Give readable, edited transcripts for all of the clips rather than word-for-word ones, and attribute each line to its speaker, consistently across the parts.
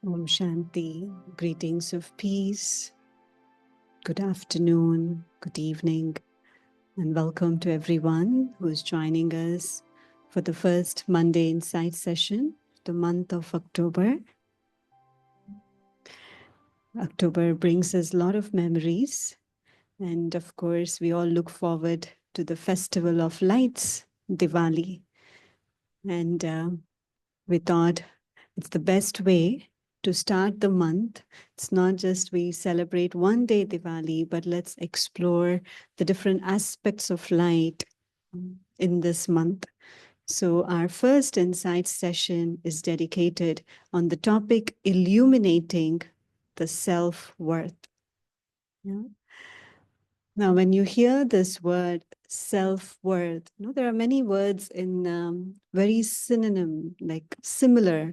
Speaker 1: Om Shanti, greetings of peace, good afternoon, good evening, and welcome to everyone who is joining us for the first Monday Insight session, the month of October. October brings us a lot of memories, and of course, we all look forward to the Festival of Lights, Diwali. And we thought it's the best way to start the month. It's not just we celebrate one day Diwali, but let's explore the different aspects of light in this month. So our first insight session is dedicated on the topic illuminating the self-worth. Yeah. Now, when you hear this word self-worth, there are many words in very synonym, like similar.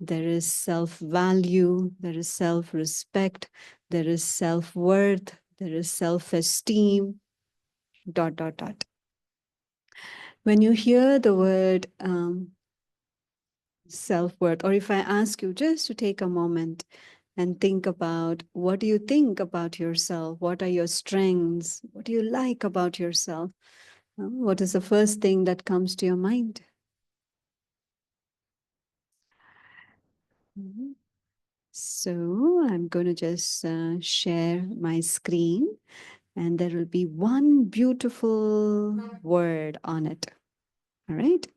Speaker 1: There is self-value, there is self-respect, there is self-worth, there is self-esteem, ... When you hear the word self-worth, or if I ask you just to take a moment and think about what do you think about yourself? What are your strengths? What do you like about yourself? What is the first thing that comes to your mind? So I'm going to just share my screen, and there will be one beautiful word on it. All right.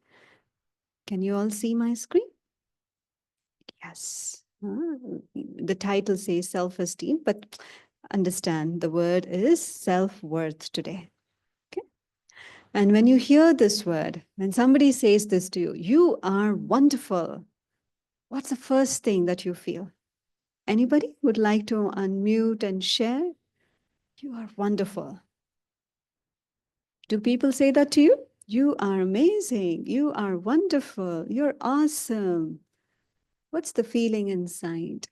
Speaker 1: Can you all see my screen? Yes. The title says self-esteem, but understand the word is self-worth today. Okay. And when you hear this word, when somebody says this to you, you are wonderful. What's the first thing that you feel? Anybody would like to unmute and share? You are wonderful. Do people say that to you? You are amazing. You are wonderful. You're awesome. What's the feeling inside?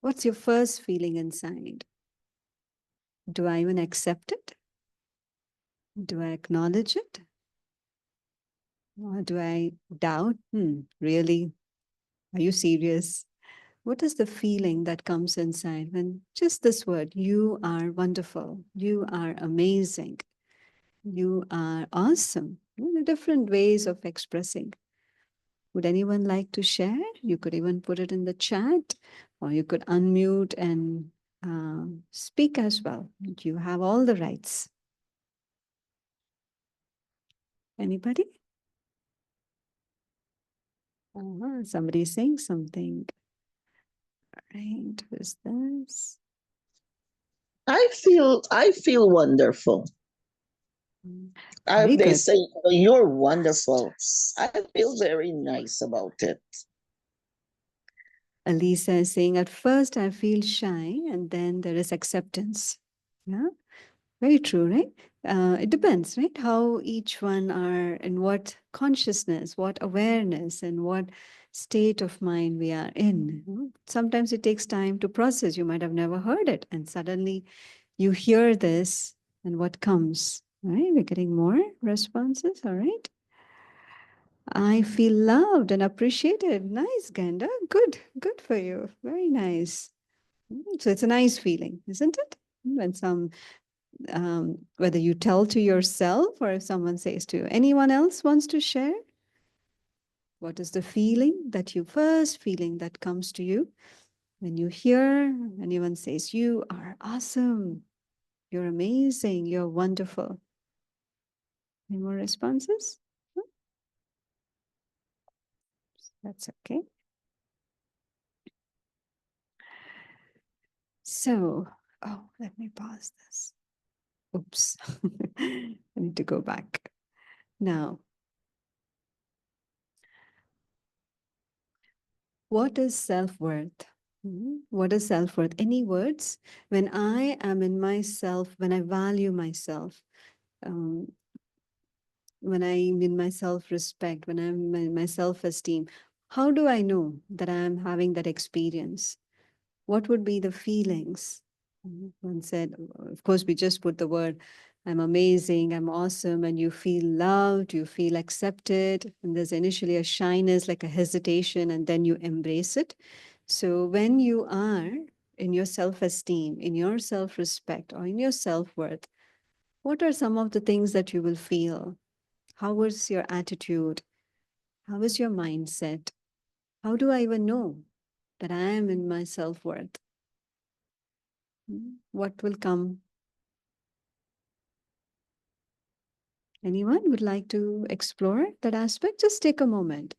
Speaker 1: What's your first feeling inside? Do I even accept it? Do I acknowledge it? Or do I doubt? Really? Are you serious? What is the feeling that comes inside when just this word, you are wonderful, you are amazing, you are awesome? There are different ways of expressing. Would anyone like to share? You could even put it in the chat, or you could unmute and speak as well. You have all the rights. Anybody? Somebody saying something. All right, who's this?
Speaker 2: I feel wonderful.
Speaker 1: Very
Speaker 2: They
Speaker 1: good.
Speaker 2: say you're wonderful. I feel very nice about it.
Speaker 1: Alisa is saying, at first I feel shy, and then there is acceptance. Yeah, very true, right? It depends, right? How each one are, in what consciousness, what awareness, and what state of mind we are in. Sometimes it takes time to process. You might have never heard it, and suddenly you hear this, and what comes, right? We're getting more responses, all right? I feel loved and appreciated. Nice, Ganda. Good, good for you. Very nice. So it's a nice feeling, isn't it? When whether you tell to yourself or if someone says to you. Anyone else wants to share? What is the first feeling that comes to you when you hear anyone says, you are awesome, you're amazing, you're wonderful? Any more responses? That's okay. So, let me pause this. Oops, I need to go back. Now, what is self-worth? What is self-worth? Any words? When I am in myself, when I value myself, um, when I'm in my self-respect, when I'm in my self-esteem, how do I know that I'm having that experience? What would be the feelings? One said, of course, we just put the word I'm amazing, I'm awesome, and you feel loved, you feel accepted, and there's initially a shyness, like a hesitation, and then you embrace it. So when you are in your self-esteem, in your self-respect, or in your self-worth, what are some of the things that you will feel? How is your attitude? How is your mindset? How do I even know that I am in my self-worth? What will come? Anyone would like to explore that aspect? Just take a moment.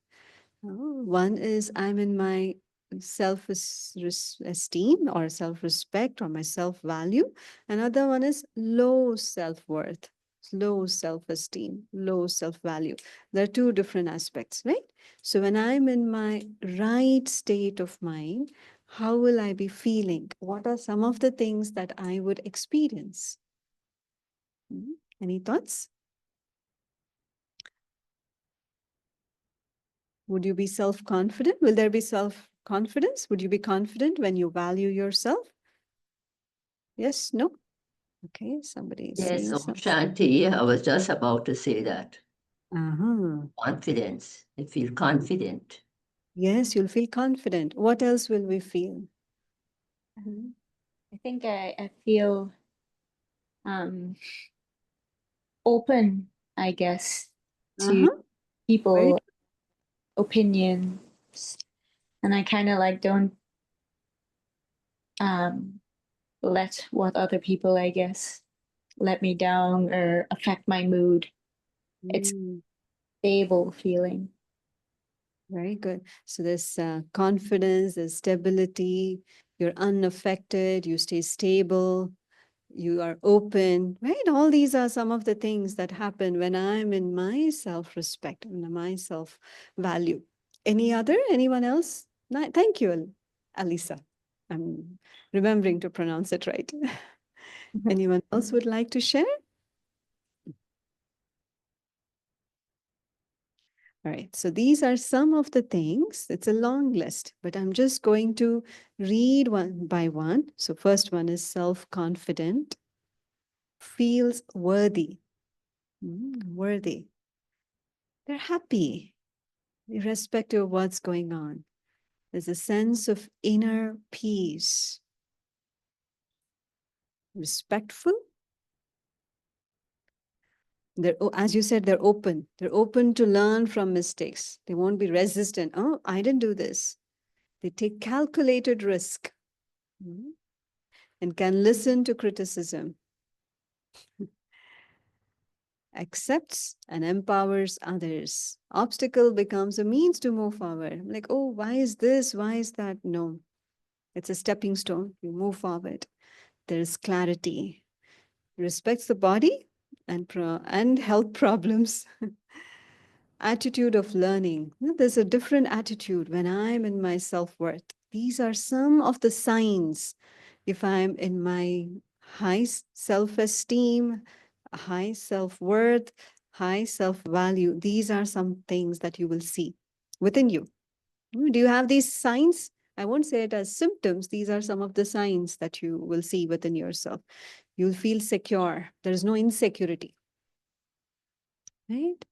Speaker 1: One is I'm in my self-esteem or self-respect or my self-value. Another one is low self-worth, low self-esteem, low self-value. There are two different aspects, right? So when I'm in my right state of mind, how will I be feeling? What are some of the things that I would experience? Any thoughts? Would you be self-confident? Will there be self-confidence? Would you be confident when you value yourself? Yes, no? Okay, somebody is
Speaker 3: Yes,
Speaker 1: saying
Speaker 3: Om
Speaker 1: something.
Speaker 3: Shanti. I was just about to say that.
Speaker 1: Uh-huh.
Speaker 3: Confidence. I feel confident.
Speaker 1: Yes, you'll feel confident. What else will we feel?
Speaker 4: I think I feel um, open, I guess, to
Speaker 1: Uh-huh. Very
Speaker 4: people opinions, and I kind of like don't um, let what other people, I guess, let me down or affect my mood. It's
Speaker 1: mm,
Speaker 4: stable feeling.
Speaker 1: very good. So there's confidence, there's stability, you're unaffected, you stay stable, you are open, right? All these are some of the things that happen when I'm in my self-respect and my self-value. Any other? Anyone else? Thank you, Alisa. I'm remembering to pronounce it right. Anyone else would like to share? All right, so these are some of the things. It's a long list, but I'm just going to read one by one. So first one is self-confident, feels worthy. Worthy. They're happy, irrespective of what's going on. There's a sense of inner peace. Respectful. As you said, they're open. They're open to learn from mistakes. They won't be resistant. Oh, I didn't do this. They take calculated risk, and can listen to criticism, accepts and empowers others. Obstacle becomes a means to move forward. Like, oh, why is this? Why is that? No, it's a stepping stone. You move forward. There's clarity, respects the body and health problems. Attitude of learning. There's a different attitude when I'm in my self-worth. These are some of the signs. If I'm in my high self-esteem, high self-worth, high self-value, these are some things that you will see within you. Do you have these signs? I won't say it as symptoms. These are some of the signs that you will see within yourself. You'll feel secure. There is no insecurity, right?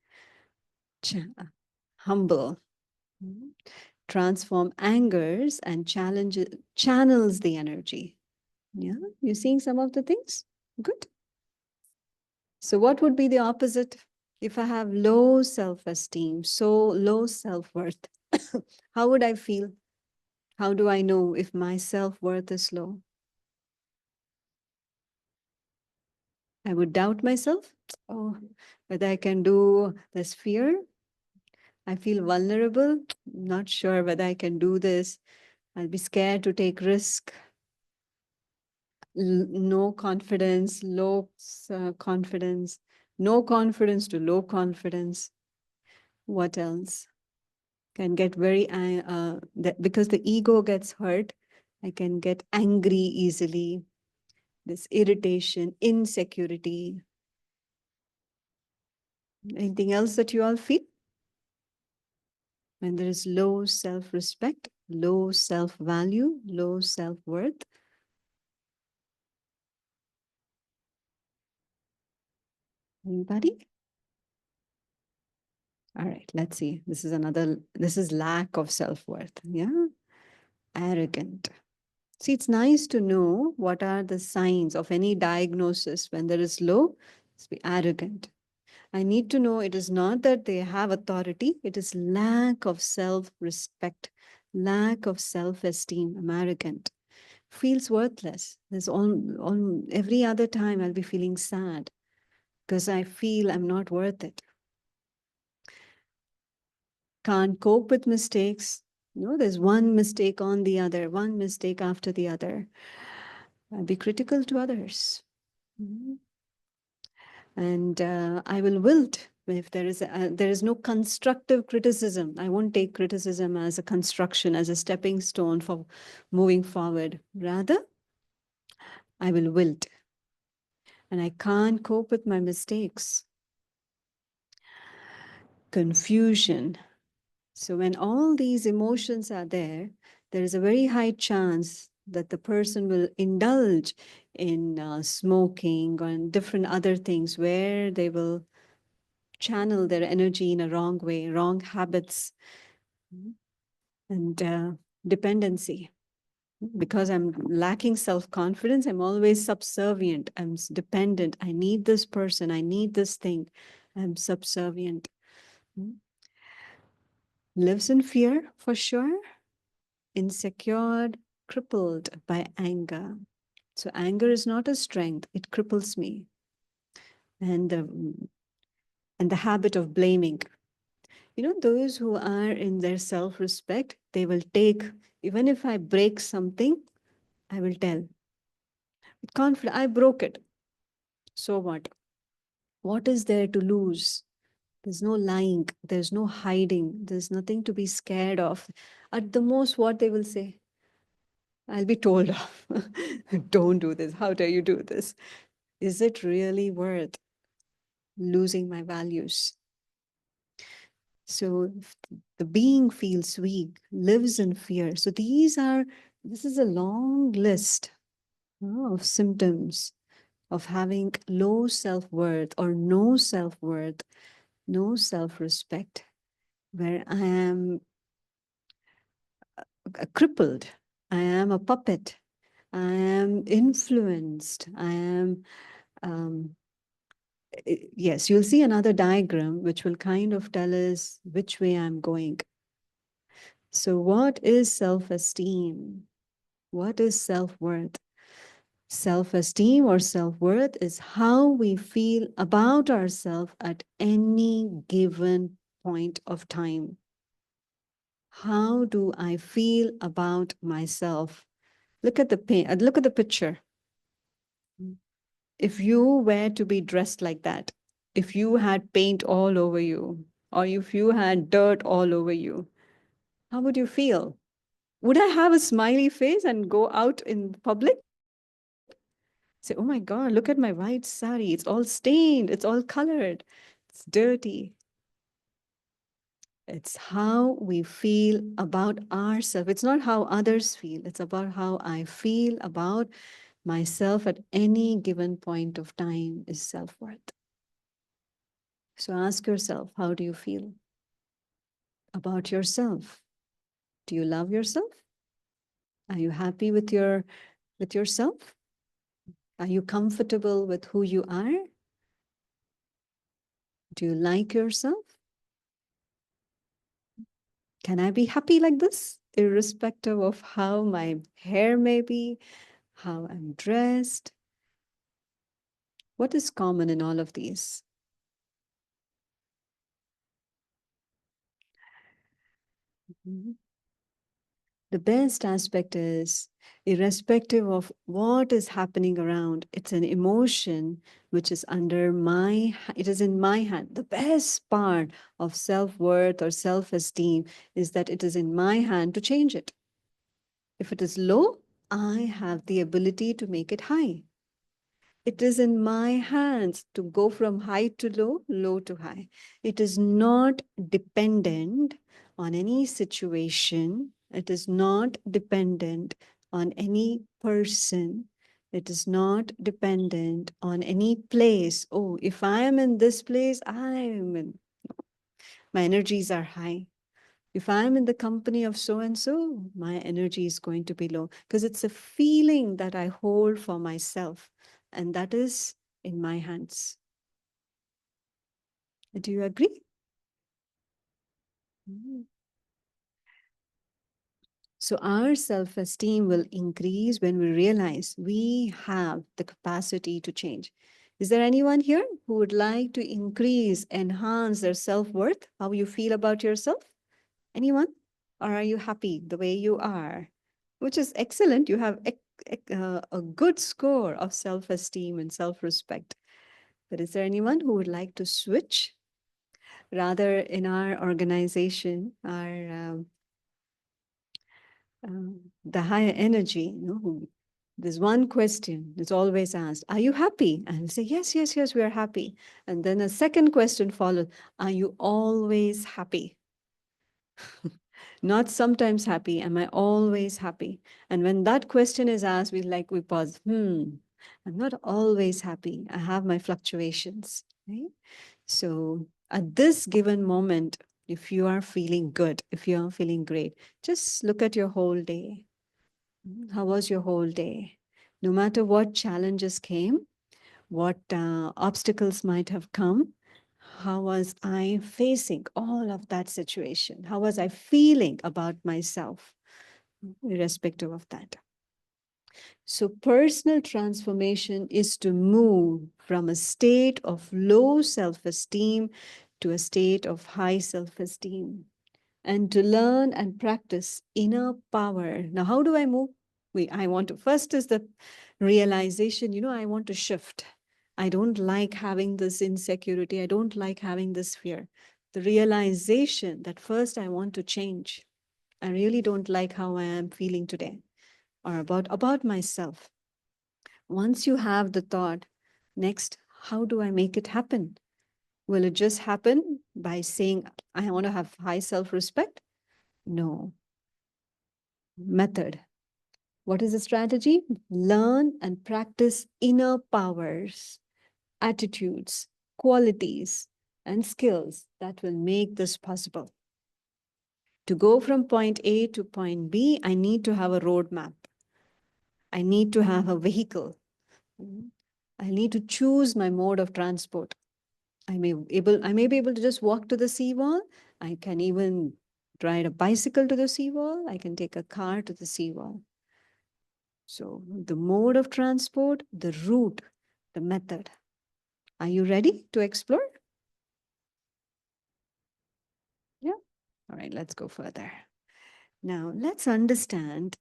Speaker 1: Humble. Transform angers and channels the energy. Yeah, you're seeing some of the things? Good. So what would be the opposite? If I have low self-esteem, so low self-worth, how would I feel? How do I know if my self-worth is low? I would doubt myself. Oh, whether I can do this. Fear. I feel vulnerable. Not sure whether I can do this. I'll be scared to take risk. No confidence, low confidence, no confidence to low confidence. What else? Can get very, because the ego gets hurt, I can get angry easily. This irritation, insecurity. Anything else that you all feel? When there is low self-respect, low self-value, low self-worth. Anybody? All right, let's see. This is lack of self-worth. Yeah. Arrogant. See, it's nice to know what are the signs of any diagnosis when there is low. It's be arrogant. I need to know it is not that they have authority, it is lack of self-respect, lack of self-esteem. I'm arrogant. Feels worthless. There's on every other time I'll be feeling sad because I feel I'm not worth it. Can't cope with mistakes. There's one mistake on the other, one mistake after the other. I'll be critical to others. Mhm. And I will wilt if there is no constructive criticism. I won't take criticism as a construction, as a stepping stone for moving forward. Rather, I will wilt. And I can't cope with my mistakes. Confusion. So when all these emotions are there is a very high chance that the person will indulge in smoking or in different other things where they will channel their energy in a wrong way, wrong habits, and dependency. Because I'm lacking self-confidence, I'm always subservient. I'm dependent. I need this person. I need this thing. I'm subservient. Lives in fear, for sure. Insecure, crippled by anger. So anger is not a strength. It cripples me. And the habit of blaming. Those who are in their self-respect, they will take, even if I break something, I will tell. With confidence, I broke it. So what? What is there to lose? There's no lying. There's no hiding. There's nothing to be scared of. At the most, what they will say, I'll be told off. Don't do this. How dare you do this? Is it really worth losing my values? So the being feels weak, lives in fear. So this is a long list of symptoms of having low self-worth or no self-worth, no self-respect, where I am crippled, I am a puppet, I am influenced, I am, yes, you'll see another diagram which will kind of tell us which way I'm going. So what is self-esteem? What is self-worth? Self-esteem or self-worth is how we feel about ourselves at any given point of time. How do I feel about myself? Look at the look at the picture. If you were to be dressed like that, if you had paint all over you, or if you had dirt all over you, how would you feel? Would I have a smiley face and go out in public? Say, oh my God, look at my white sari. It's all stained. It's all colored. It's dirty. It's how we feel about ourselves. It's not how others feel. It's about how I feel about myself at any given point of time is self-worth. So ask yourself, how do you feel about yourself? Do you love yourself? Are you happy with yourself? Are you comfortable with who you are? Do you like yourself? Can I be happy like this, irrespective of how my hair may be, how I'm dressed? What is common in all of these? The best aspect is, irrespective of what is happening around, it's an emotion which is it is in my hand. The best part of self-worth or self-esteem is that it is in my hand to change it. If it is low, I have the ability to make it high. It is in my hands to go from high to low, low to high. It is not dependent on any situation. It is not dependent on any person. It is not dependent on any place. Oh, if I am in this place, my energies are high. If I'm in the company of so and so, my energy is going to be low because it's a feeling that I hold for myself, and that is in my hands. Do you agree? Mm. So our self-esteem will increase when we realize we have the capacity to change. Is there anyone here who would like to increase, enhance their self-worth, how you feel about yourself? Anyone? Or are you happy the way you are? Which is excellent. You have a good score of self-esteem and self-respect. But is there anyone who would like to switch? Rather, in our organization, the higher energy, there's one question that's always asked: Are you happy? And we say, yes, yes, yes, we are happy. And then a second question follows: Are you always happy? Not sometimes happy. Am I always happy? And when that question is asked, we pause. I'm not always happy. I have my fluctuations. Right? So at this given moment, if you are feeling good, if you are feeling great, just look at your whole day. How was your whole day? No matter what challenges came, what obstacles might have come, how was I facing all of that situation? How was I feeling about myself, irrespective of that? So, personal transformation is to move from a state of low self esteem to a state of high self esteem, and to learn and practice inner power. Now, how do I move? I want to, first is the realization, I want to shift. I don't like having this insecurity. I don't like having this fear. The realization that first I want to change. I really don't like how I am feeling today or about myself. Once you have the thought, next, how do I make it happen? Will it just happen by saying, I want to have high self-respect? No. Method. What is the strategy? Learn and practice inner powers, attitudes, qualities, and skills that will make this possible. To go from point A to point B, I need to have a roadmap. I need to have a vehicle. I need to choose my mode of transport. I may be able to just walk to the seawall. I can even ride a bicycle to the seawall. I can take a car to the seawall. So the mode of transport, the route, the method. Are you ready to explore? Yeah. All right, let's go further. Now let's understand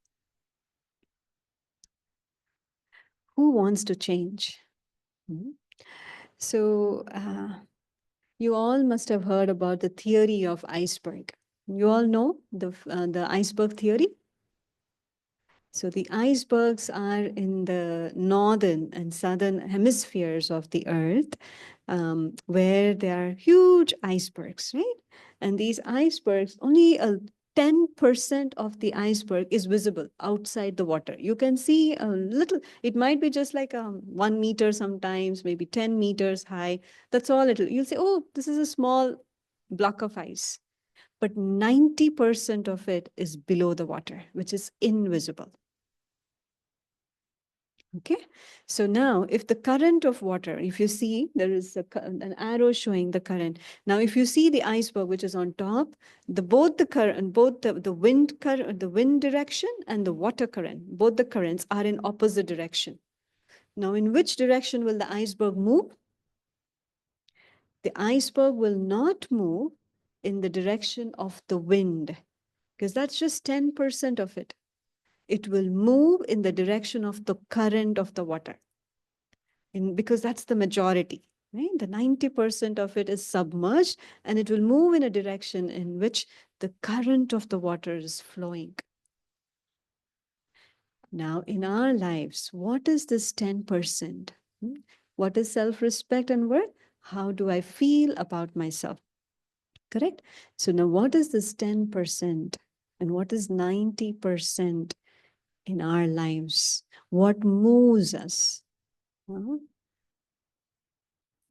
Speaker 1: who wants to change. So you all must have heard about the theory of iceberg. You all know the iceberg theory? So the icebergs are in the northern and southern hemispheres of the Earth, where there are huge icebergs, right? And these icebergs, only 10% of the iceberg is visible outside the water. You can see a little, it might be just like 1 meter sometimes, maybe 10 meters high. That's all you'll say, oh, this is a small block of ice. But 90% of it is below the water, which is invisible. Okay, so now if the current of water, if you see there is an arrow showing the current. Now, if you see the iceberg which is on top, both the current, both the wind current, the wind direction and the water current, both the currents are in opposite direction. Now, in which direction will the iceberg move? The iceberg will not move in the direction of the wind, because that's just 10% of it. It will move in the direction of the current of the water. Because that's the majority, right? The 90% of it is submerged, and it will move in a direction in which the current of the water is flowing. Now, in our lives, what is this 10%? What is self-respect and worth? How do I feel about myself? Correct? So now what is this 10% and what is 90%? in our lives? What moves us? Huh?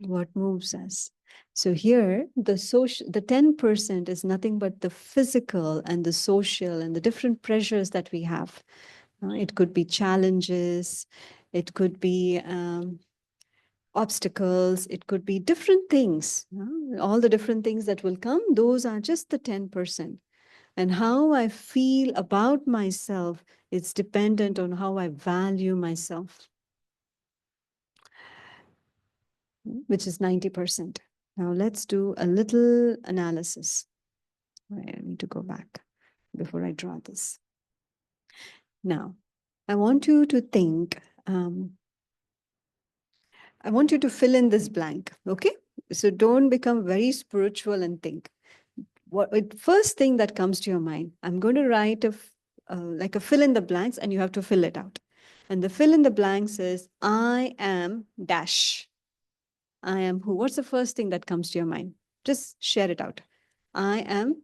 Speaker 1: What moves us? So here, the 10% is nothing but the physical and the social and the different pressures that we have. It could be challenges, it could be obstacles, it could be different things. All the different things that will come, those are just the 10%. And how I feel about myself, it's dependent on how I value myself, which is 90%. Now let's do a little analysis. I need to go back before I draw this. Now, I want you to think, I want you to fill in this blank, okay? So don't become very spiritual and think. First thing that comes to your mind, I'm going to write like a fill in the blanks and you have to fill it out. And the fill in the blanks is, I am dash. I am who? What's the first thing that comes to your mind? Just share it out. I am.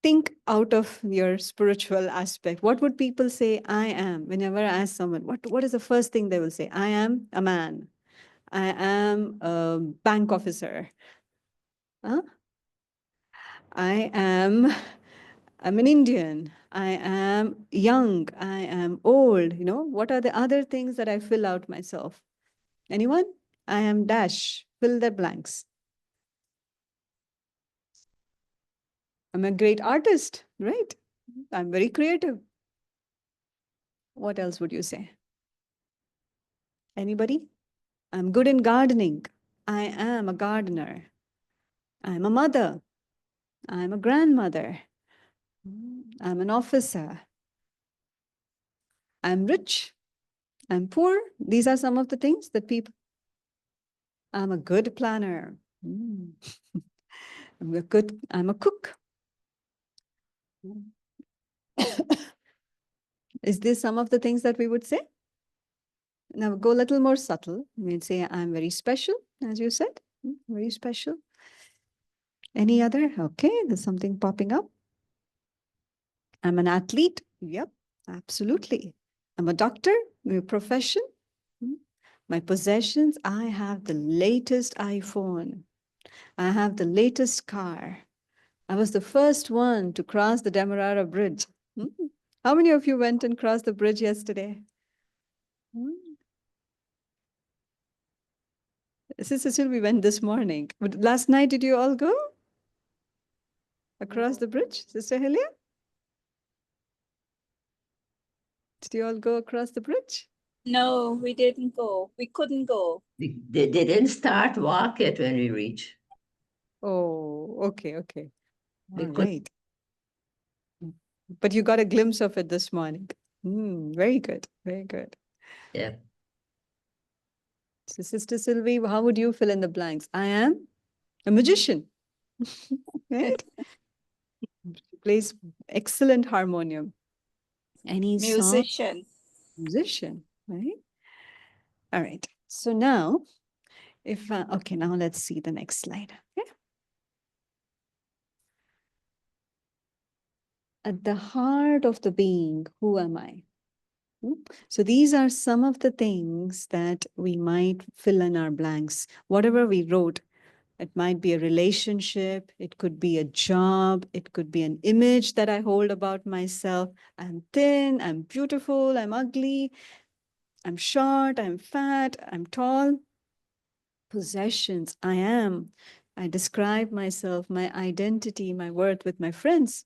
Speaker 1: Think out of your spiritual aspect. What would people say I am? Whenever I ask someone, what is the first thing they will say? I am a man. I am a bank officer. Huh? I'm an Indian. I am young. I am old. You know, what are the other things that I fill out myself? Anyone? I am dash. Fill the blanks. I'm a great artist, right? I'm very creative. What else would you say? Anybody? I'm good in gardening. I am a gardener. I'm a mother. I'm a grandmother. I'm an officer. I'm rich. I'm poor. These are some of the things that people. I'm a good planner. I'm a cook. Is this some of the things that we would say? Now go a little more subtle. We'd say I'm very special, as you said. Very special. Any other? Okay, there's something popping up. I'm an athlete. Yep, absolutely. I'm a doctor. My profession. My possessions. I have the latest iPhone. I have the latest car. I was the first one to cross the Demerara Bridge. How many of you went and crossed the bridge yesterday? Sister Sylvie went this morning. But last night, did you all go across the bridge? Sister Helia? Did you all go across the bridge?
Speaker 5: No, we didn't go. We couldn't go.
Speaker 3: They didn't start walk it when we reached.
Speaker 1: Oh, okay, okay.
Speaker 3: We
Speaker 1: All
Speaker 3: could-
Speaker 1: right. But you got a glimpse of it this morning. Very good, very good.
Speaker 3: Yeah.
Speaker 1: So, Sister Sylvie, how would you fill in the blanks? I am a magician. Right? Plays excellent harmonium. Any song?
Speaker 5: Musician.
Speaker 1: Musician, right? All right. So now, okay, now let's see the next slide. Okay. At the heart of the being, who am I? So these are some of the things that we might fill in our blanks. Whatever we wrote, it might be a relationship, it could be a job, it could be an image that I hold about myself. I'm thin, I'm beautiful, I'm ugly, I'm short, I'm fat, I'm tall. Possessions, I am. I describe myself, my identity, my worth with my friends.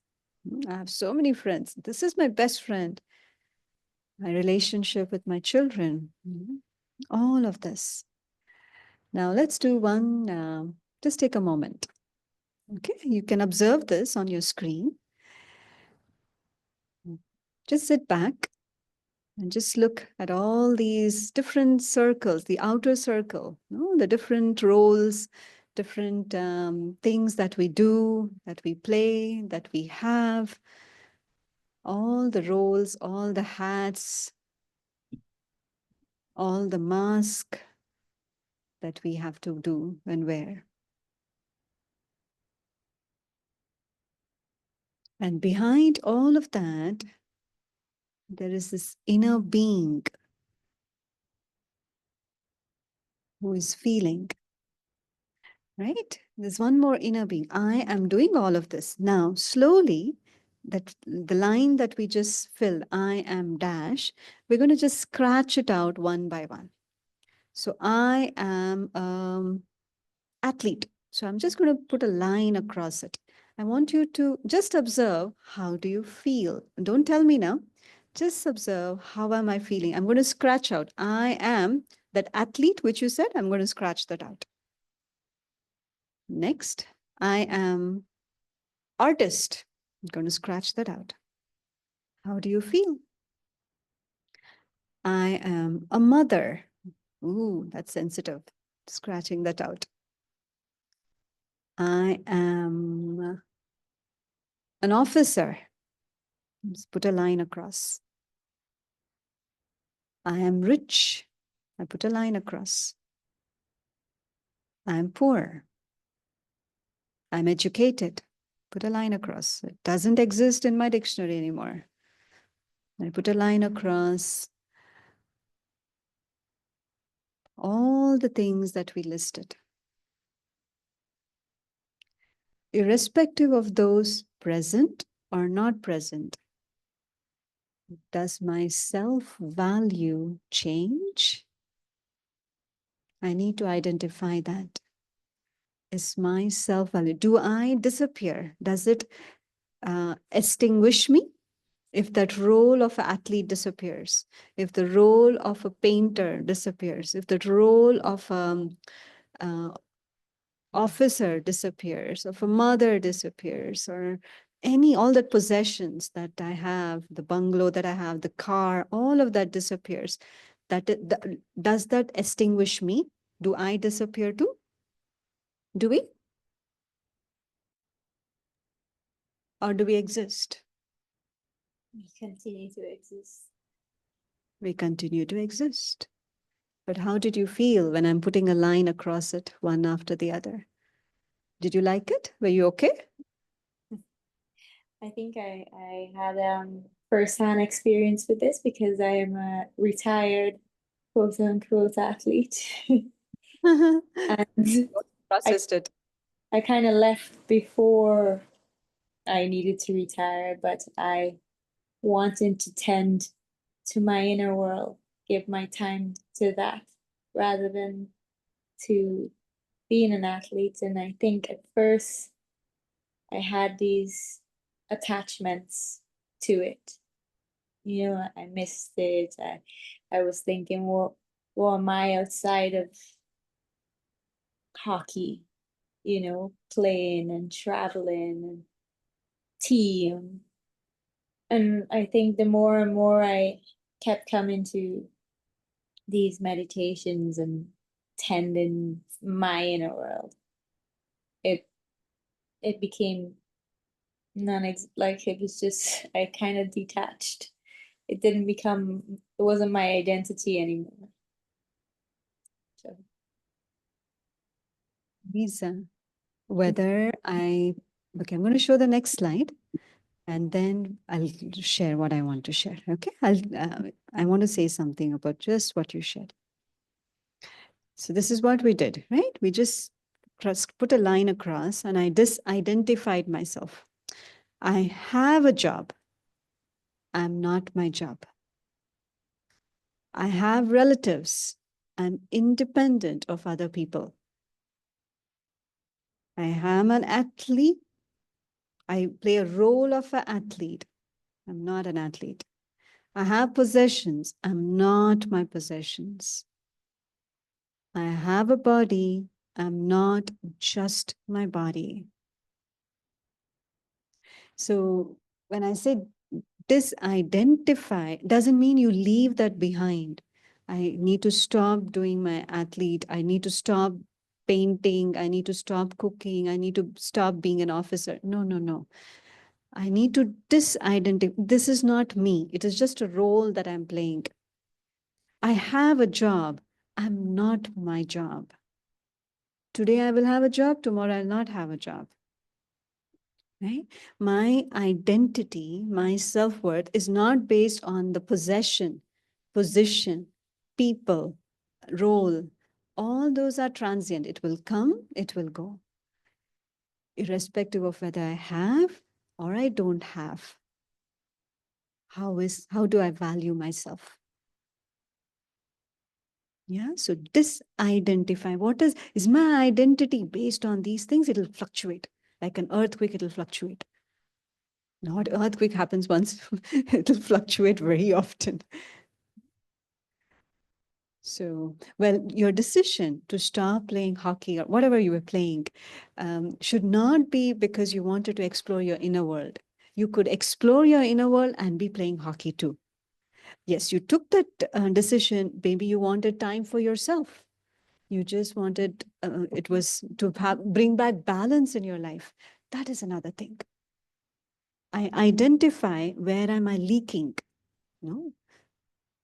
Speaker 1: I have so many friends. This is my best friend. My relationship with my children. All of this. Now let's do one, just take a moment. Okay, you can observe this on your screen. Just sit back and just look at all these different circles, the outer circle, the different roles, different things that we do, that we play, that we have, all the roles, all the hats, all the masks that we have to do and wear. And behind all of that, there is this inner being who is feeling, right? There's one more inner being. I am doing all of this. Now, slowly, that the line that we just filled, I am dash, we're going to just scratch it out one by one. So I am athlete. So I'm just going to put a line across it. I want you to just observe, how do you feel? Don't tell me now. Just observe, how am I feeling? I'm going to scratch out. I am that athlete, which you said, I'm going to scratch that out. Next, I am artist. I'm going to scratch that out. How do you feel? I am a mother. Ooh, that's sensitive. Scratching that out. I am an officer. Let's put a line across. I am rich. I put a line across. I am poor. I'm educated. Put a line across. It doesn't exist in my dictionary anymore. I put a line across all the things that we listed. Irrespective of those present or not present, does my self-value change? I need to identify that. Is my self-value, do I disappear? Does it extinguish me? If that role of an athlete disappears, if the role of a painter disappears, if the role of officer disappears, of a mother disappears, or all the possessions that I have, the bungalow that I have, the car, all of that disappears, does that extinguish me? Do I disappear too? Do we? Or do we exist?
Speaker 4: We continue to exist.
Speaker 1: We continue to exist. But how did you feel when I'm putting a line across it, one after the other? Did you like it? Were you okay?
Speaker 4: I think I had first-hand experience with this because I am a retired quote unquote athlete. And
Speaker 1: Processed it.
Speaker 4: I kind of left before I needed to retire, but I wanted to tend to my inner world, give my time to that rather than to being an athlete. And I think at first I had these attachments to it. You know, I missed it. I was thinking, what am I outside of hockey? You know, playing and traveling and team. And I think the more and more I kept coming to these meditations and tending my inner world, it became like it was just I kind of detached. It wasn't my identity anymore. So
Speaker 1: Lisa, whether okay, I'm going to show the next slide and then I'll share what I want to share. Okay, I want to say something about just what you shared. So this is what we did, right? We just put a line across and I disidentified myself. I have a job. I'm not my job. I have relatives. I'm independent of other people. I am an athlete. I play a role of an athlete. I'm not an athlete. I have possessions. I'm not my possessions. I have a body. I'm not just my body. So when I say disidentify, doesn't mean you leave that behind. I need to stop doing my athlete. I need to stop painting. I need to stop cooking. I need to stop being an officer. No, no, no. I need to disidentify. This is not me. It is just a role that I'm playing. I have a job. I'm not my job. Today I will have a job. Tomorrow I'll not have a job. right? My identity, my self-worth is not based on the possession, position, people, role. All those are transient. It will come, it will go, irrespective of whether I have or I don't have. How do I value myself? Yeah, so disidentify. What is my identity based on these things? It'll fluctuate. Like an earthquake, it'll fluctuate. Not earthquake happens once, it'll fluctuate very often. So, well, your decision to stop playing hockey or whatever you were playing should not be because you wanted to explore your inner world. You could explore your inner world and be playing hockey too. Yes, you took that decision. Maybe you wanted time for yourself. You just wanted, it was to bring back balance in your life. That is another thing. I identify where am I leaking, no?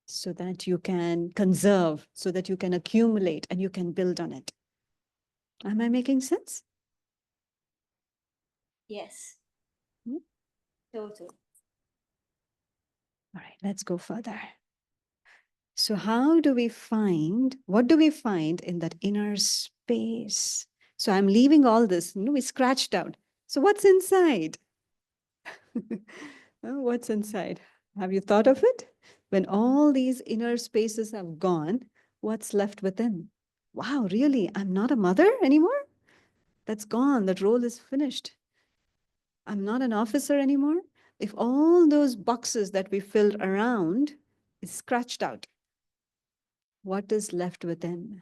Speaker 1: So that you can conserve, so that you can accumulate and you can build on it. Am I making sense?
Speaker 4: Yes.
Speaker 1: Hmm?
Speaker 4: Total.
Speaker 1: All right, let's go further. So what do we find in that inner space? So I'm leaving all this, we scratched out. So what's inside? What's inside? Have you thought of it? When all these inner spaces have gone, what's left within? Wow, really? I'm not a mother anymore? That's gone. That role is finished. I'm not an officer anymore. If all those boxes that we filled around is scratched out, what is left within?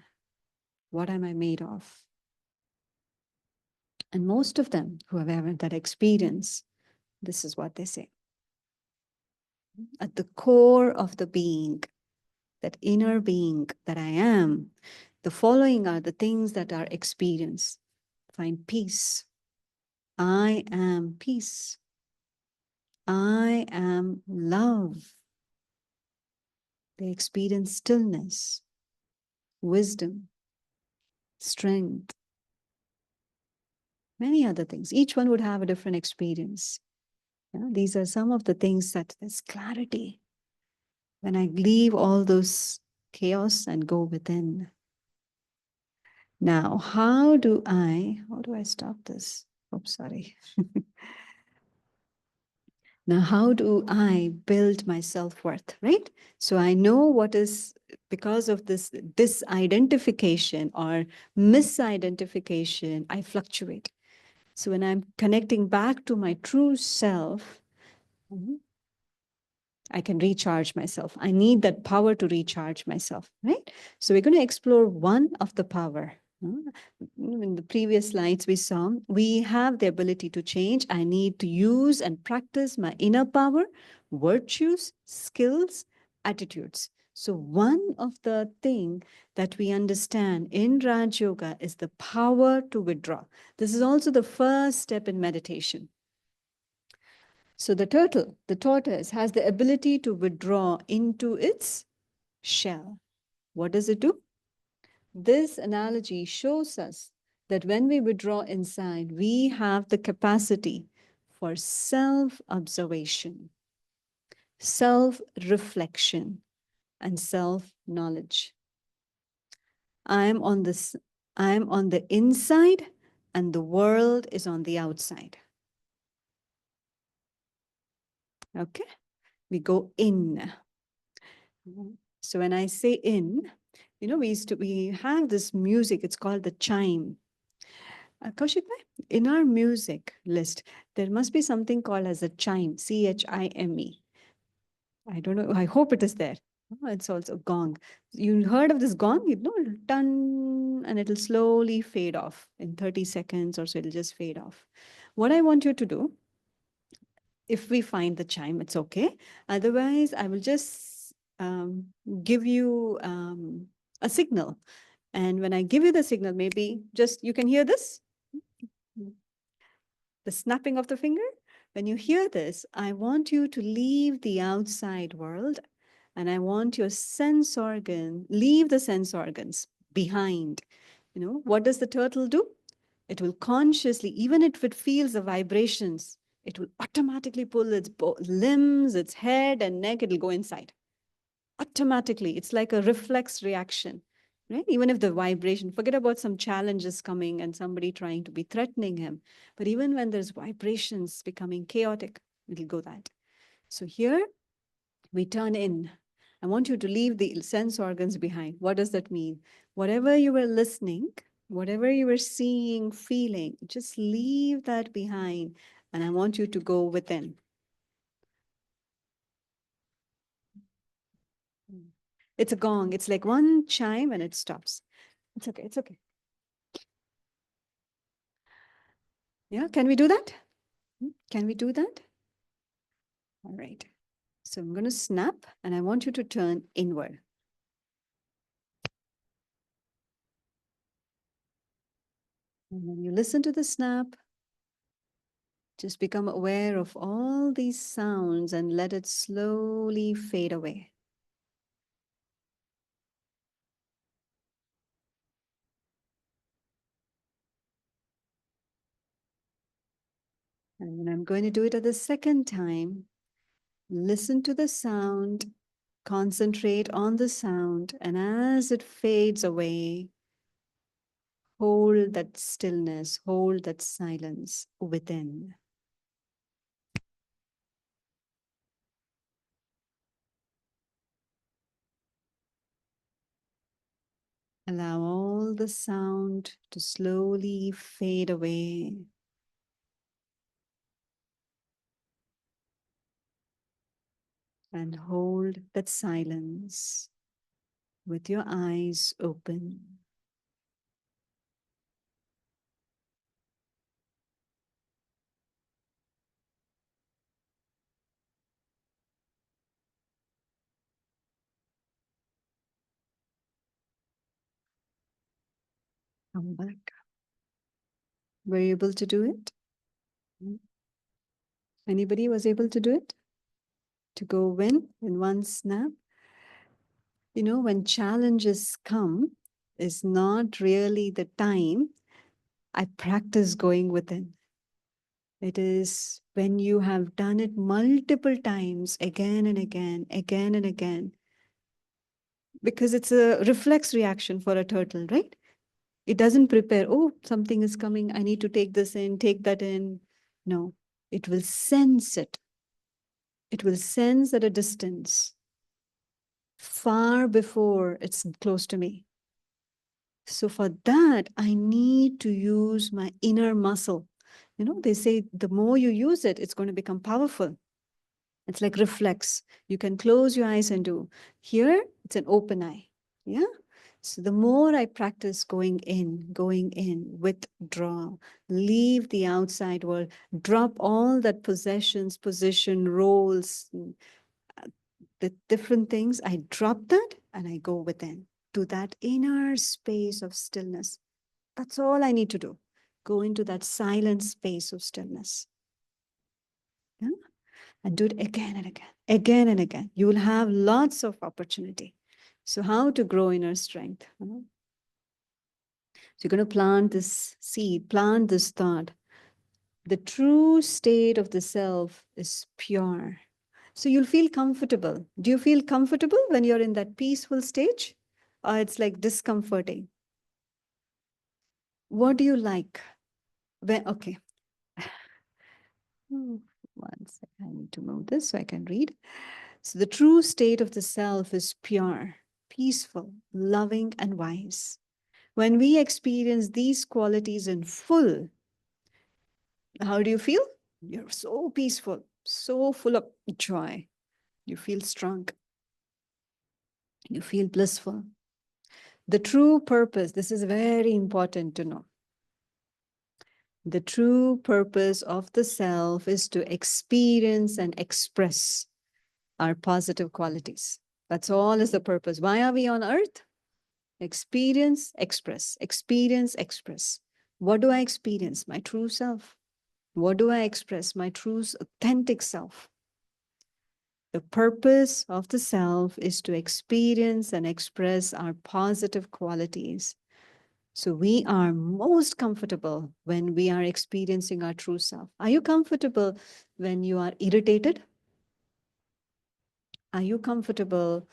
Speaker 1: What am I made of? And most of them who have had that experience, this is what they say. At the core of the being, that inner being that I am, the following are the things that are experienced. Find peace. I am peace. I am love. They experience stillness, wisdom, strength, many other things. Each one would have a different experience. Yeah, these are some of the things that there's clarity. When I leave all those chaos and go within. Now, how do I stop this? Oops, sorry. Now, how do I build my self-worth, right? So I know what is, because of this disidentification or misidentification, I fluctuate. So when I'm connecting back to my true self, I can recharge myself. I need that power to recharge myself, right? So we're going to explore one of the power. In the previous slides we saw, we have the ability to change. I need to use and practice my inner power, virtues, skills, attitudes. So one of the thing that we understand in Raj Yoga is the power to withdraw. This is also the first step in meditation. So the turtle, the tortoise, has the ability to withdraw into its shell. What does it do? This analogy shows us that when we withdraw inside, we have the capacity for self-observation, self-reflection, and self-knowledge. I'm on the inside and the world is on the outside. Okay, we go in. So when I say in, we have this music, it's called the chime. Kaushik, in our music list, there must be something called as a chime, C-H-I-M-E. I don't know, I hope it is there. Oh, it's also gong. You heard of this gong? It'll dun, and it'll slowly fade off in 30 seconds or so, it'll just fade off. What I want you to do, if we find the chime, it's okay. Otherwise, I will just give you a signal. And when I give you the signal, maybe just, you can hear this? The snapping of the finger. When you hear this, I want you to leave the outside world and I want your leave the sense organs behind. What does the turtle do? It will consciously, even if it feels the vibrations, it will automatically pull its limbs, its head and neck, it'll go inside. Automatically, it's like a reflex reaction, right? Even if the vibration, forget about some challenges coming and somebody trying to be threatening him. But even when there's vibrations becoming chaotic, it'll go that. So here we turn in. I want you to leave the sense organs behind. What does that mean? Whatever you were listening, whatever you were seeing, feeling, just leave that behind. And I want you to go within. It's a gong. It's like one chime and it stops. It's okay. It's okay. Yeah, can we do that? Can we do that? All right. So I'm going to snap and I want you to turn inward. And when you listen to the snap, just become aware of all these sounds and let it slowly fade away. And when I'm going to do it at the second time, listen to the sound, concentrate on the sound, and as it fades away, hold that stillness, hold that silence within. Allow all the sound to slowly fade away. And hold that silence with your eyes open. Come back. Were you able to do it? Anybody was able to do it? To go in one snap? You know, when challenges come, is not really the time I practice going within. It is when you have done it multiple times, again and again, again and again, because it's a reflex reaction for a turtle, right? It doesn't prepare, oh, something is coming, I need to take this in, take that in. No, it will sense it. It will sense at a distance, far before it's close to me. So for that, I need to use my inner muscle. You know, they say the more you use it, it's going to become powerful. It's like reflex. You can close your eyes and do. Here, it's an open eye. Yeah. So the more I practice going in, withdraw, leave the outside world, drop all that possessions, position, roles, the different things, I drop that and I go within to that inner space of stillness. That's all I need to do. Go into that silent space of stillness. Yeah? And do it again and again, again and again. You will have lots of opportunity. So how to grow inner strength? So you're going to plant this seed, plant this thought. The true state of the self is pure. So you'll feel comfortable. Do you feel comfortable when you're in that peaceful stage? Or it's like discomforting? What do you like? Okay. One second, I need to move this so I can read. So the true state of the self is pure, peaceful, loving, and wise. When we experience these qualities in full, how do you feel? You're so peaceful, so full of joy. You feel strong. You feel blissful. The true purpose, this is very important to know. The true purpose of the self is to experience and express our positive qualities. That's all is the purpose. Why are we on earth? Experience, express, experience, express. What do I experience? My true self. What do I express? My true, authentic self. The purpose of the self is to experience and express our positive qualities. So we are most comfortable when we are experiencing our true self. Are you comfortable when you are irritated? Are you comfortable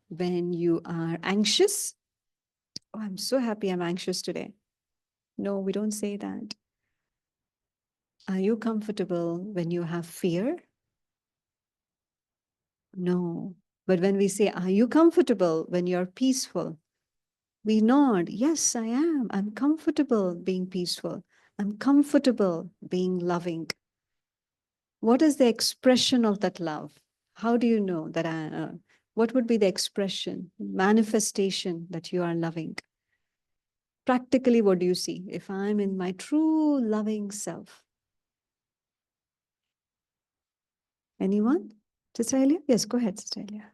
Speaker 1: when you are anxious? Oh, I'm so happy I'm anxious today. No, we don't say that. Are you comfortable when you have fear? No. But when we say, are you comfortable when you're peaceful? We nod. Yes, I am. I'm comfortable being peaceful. I'm comfortable being loving. What is the expression of that love? How do you know that what would be the expression, manifestation that you are loving? Practically, what do you see? If I'm in my true loving self. Anyone? Sister Elia? Yes, go ahead, Sister Elia.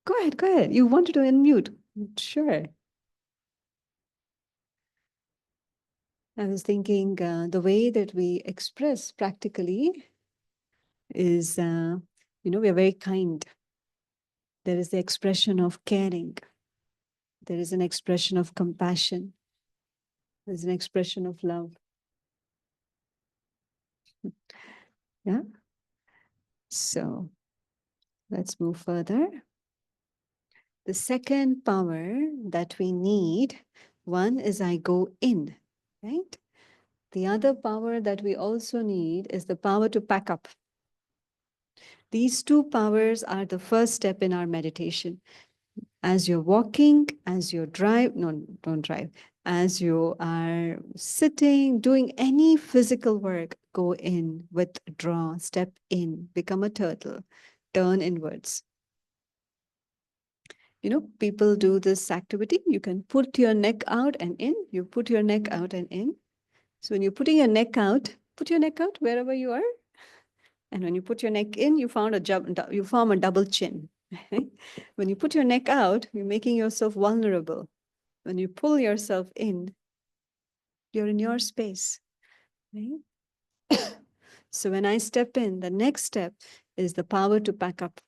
Speaker 1: Go ahead, go ahead. You wanted to unmute. Sure. I was thinking the way that we express practically is, we are very kind. There is the expression of caring. There is an expression of compassion. There's an expression of love. Yeah. So let's move further. The second power that we need, one is I go in, right? The other power that we also need is the power to pack up. These two powers are the first step in our meditation. As you're walking, as you drive, no, don't drive. As you are sitting, doing any physical work, go in, withdraw, step in, become a turtle, turn inwards. People do this activity. You can put your neck out and in. You put your neck out and in. So when you're putting your neck out, put your neck out wherever you are. And when you put your neck in, you form a double chin. When you put your neck out, you're making yourself vulnerable. When you pull yourself in, you're in your space. Right? So when I step in, the next step is the power to pack up.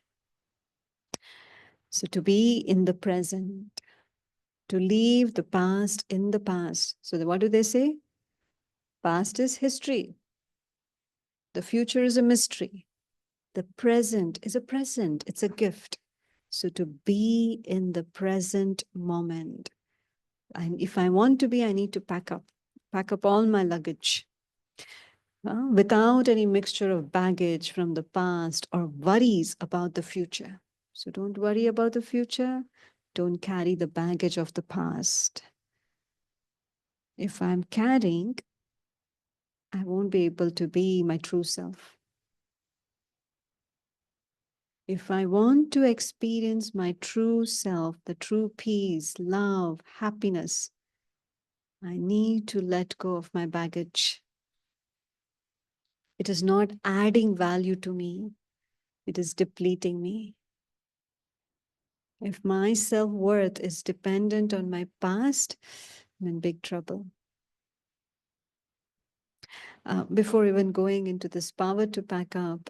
Speaker 1: So to be in the present, to leave the past in the past. So what do they say? Past is history. The future is a mystery. The present is a present. It's a gift. So to be in the present moment. And if I want to be, I need to pack up all my luggage. Without any mixture of baggage from the past or worries about the future. So don't worry about the future. Don't carry the baggage of the past. If I'm carrying, I won't be able to be my true self. If I want to experience my true self, the true peace, love, happiness, I need to let go of my baggage. It is not adding value to me. It is depleting me. If my self-worth is dependent on my past, I'm in big trouble. Before even going into this power to pack up,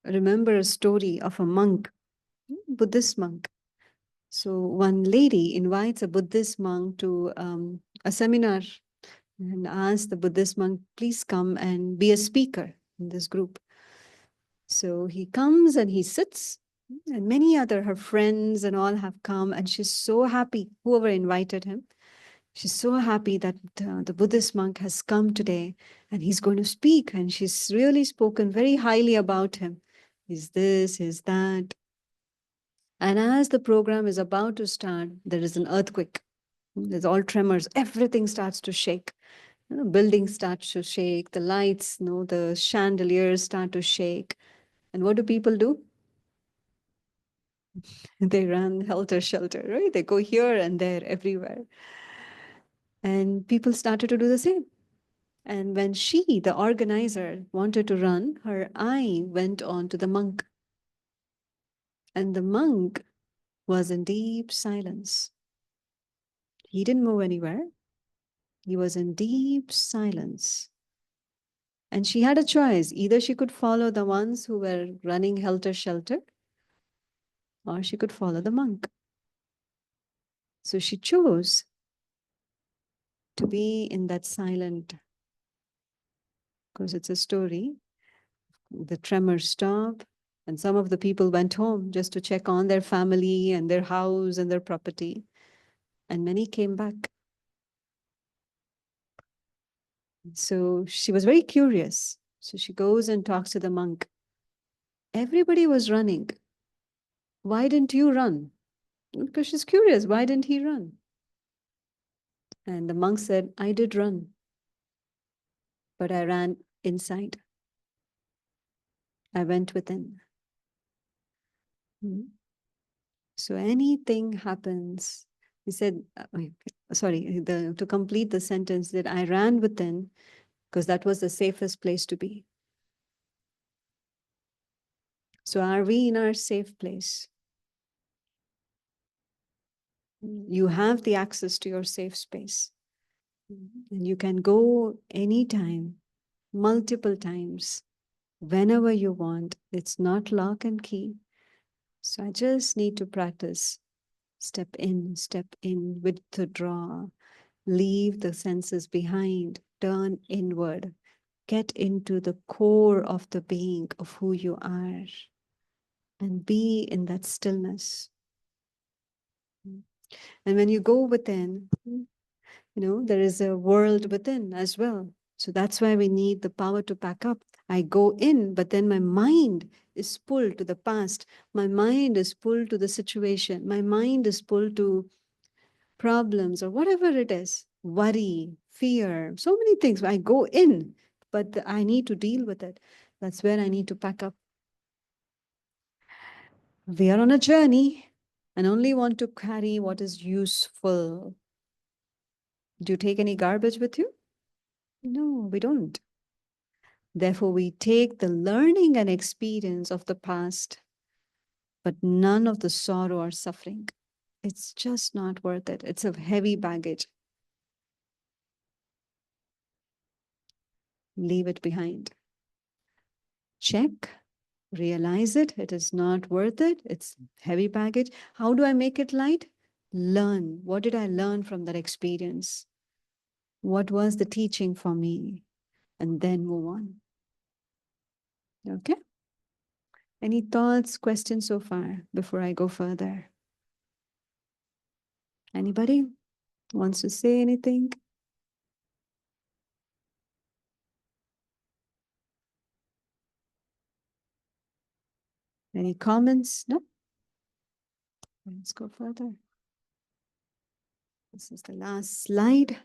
Speaker 1: remember a story of a monk, Buddhist monk. So one lady invites a Buddhist monk to a seminar and asks the Buddhist monk, please come and be a speaker in this group. So he comes and he sits, and many other, her friends and all have come, and she's so happy, whoever invited him. She's so happy that the Buddhist monk has come today and he's going to speak. And she's really spoken very highly about him. He's this, he's that. And as the program is about to start, there is an earthquake. There's all tremors. Everything starts to shake. Buildings start to shake. The lights, the chandeliers start to shake. And what do people do? They run helter-skelter, right? They go here and there, everywhere. And people started to do the same. And when she, the organizer, wanted to run, her eye went on to the monk. And the monk was in deep silence. He didn't move anywhere. He was in deep silence. And she had a choice. Either she could follow the ones who were running helter-skelter, or she could follow the monk. So she chose to be in that silent, because it's a story. The tremors stopped, and some of the people went home just to check on their family and their house and their property. And many came back. So she was very curious. So she goes and talks to the monk. Everybody was running. Why didn't you run? Because she's curious. Why didn't he run? And the monk said, I did run, but I ran inside. I went within. Hmm. So anything happens, he said, sorry, to complete the sentence, that I ran within because that was the safest place to be. So are we in our safe place? You have the access to your safe space. And you can go anytime, multiple times, whenever you want. It's not lock and key. So I just need to practice. Step in, withdraw, leave the senses behind, turn inward, get into the core of the being of who you are, and be in that stillness. And when you go within, there is a world within as well. So that's why we need the power to pack up. I go in, but then my mind is pulled to the past. My mind is pulled to the situation. My mind is pulled to problems or whatever it is, worry, fear, so many things. I go in, but I need to deal with it. That's where I need to pack up. We are on a journey and only want to carry what is useful. Do you take any garbage with you? No, we don't. Therefore, we take the learning and experience of the past, but none of the sorrow or suffering. It's just not worth it. It's a heavy baggage. Leave it behind. Check, realize it. It is not worth it. It's heavy baggage. How do I make it light? Learn. What did I learn from that experience? What was the teaching for me? And then move on. Okay? Any thoughts, questions so far before I go further? Anybody wants to say anything? Any comments? No? Let's go further. This is the last slide.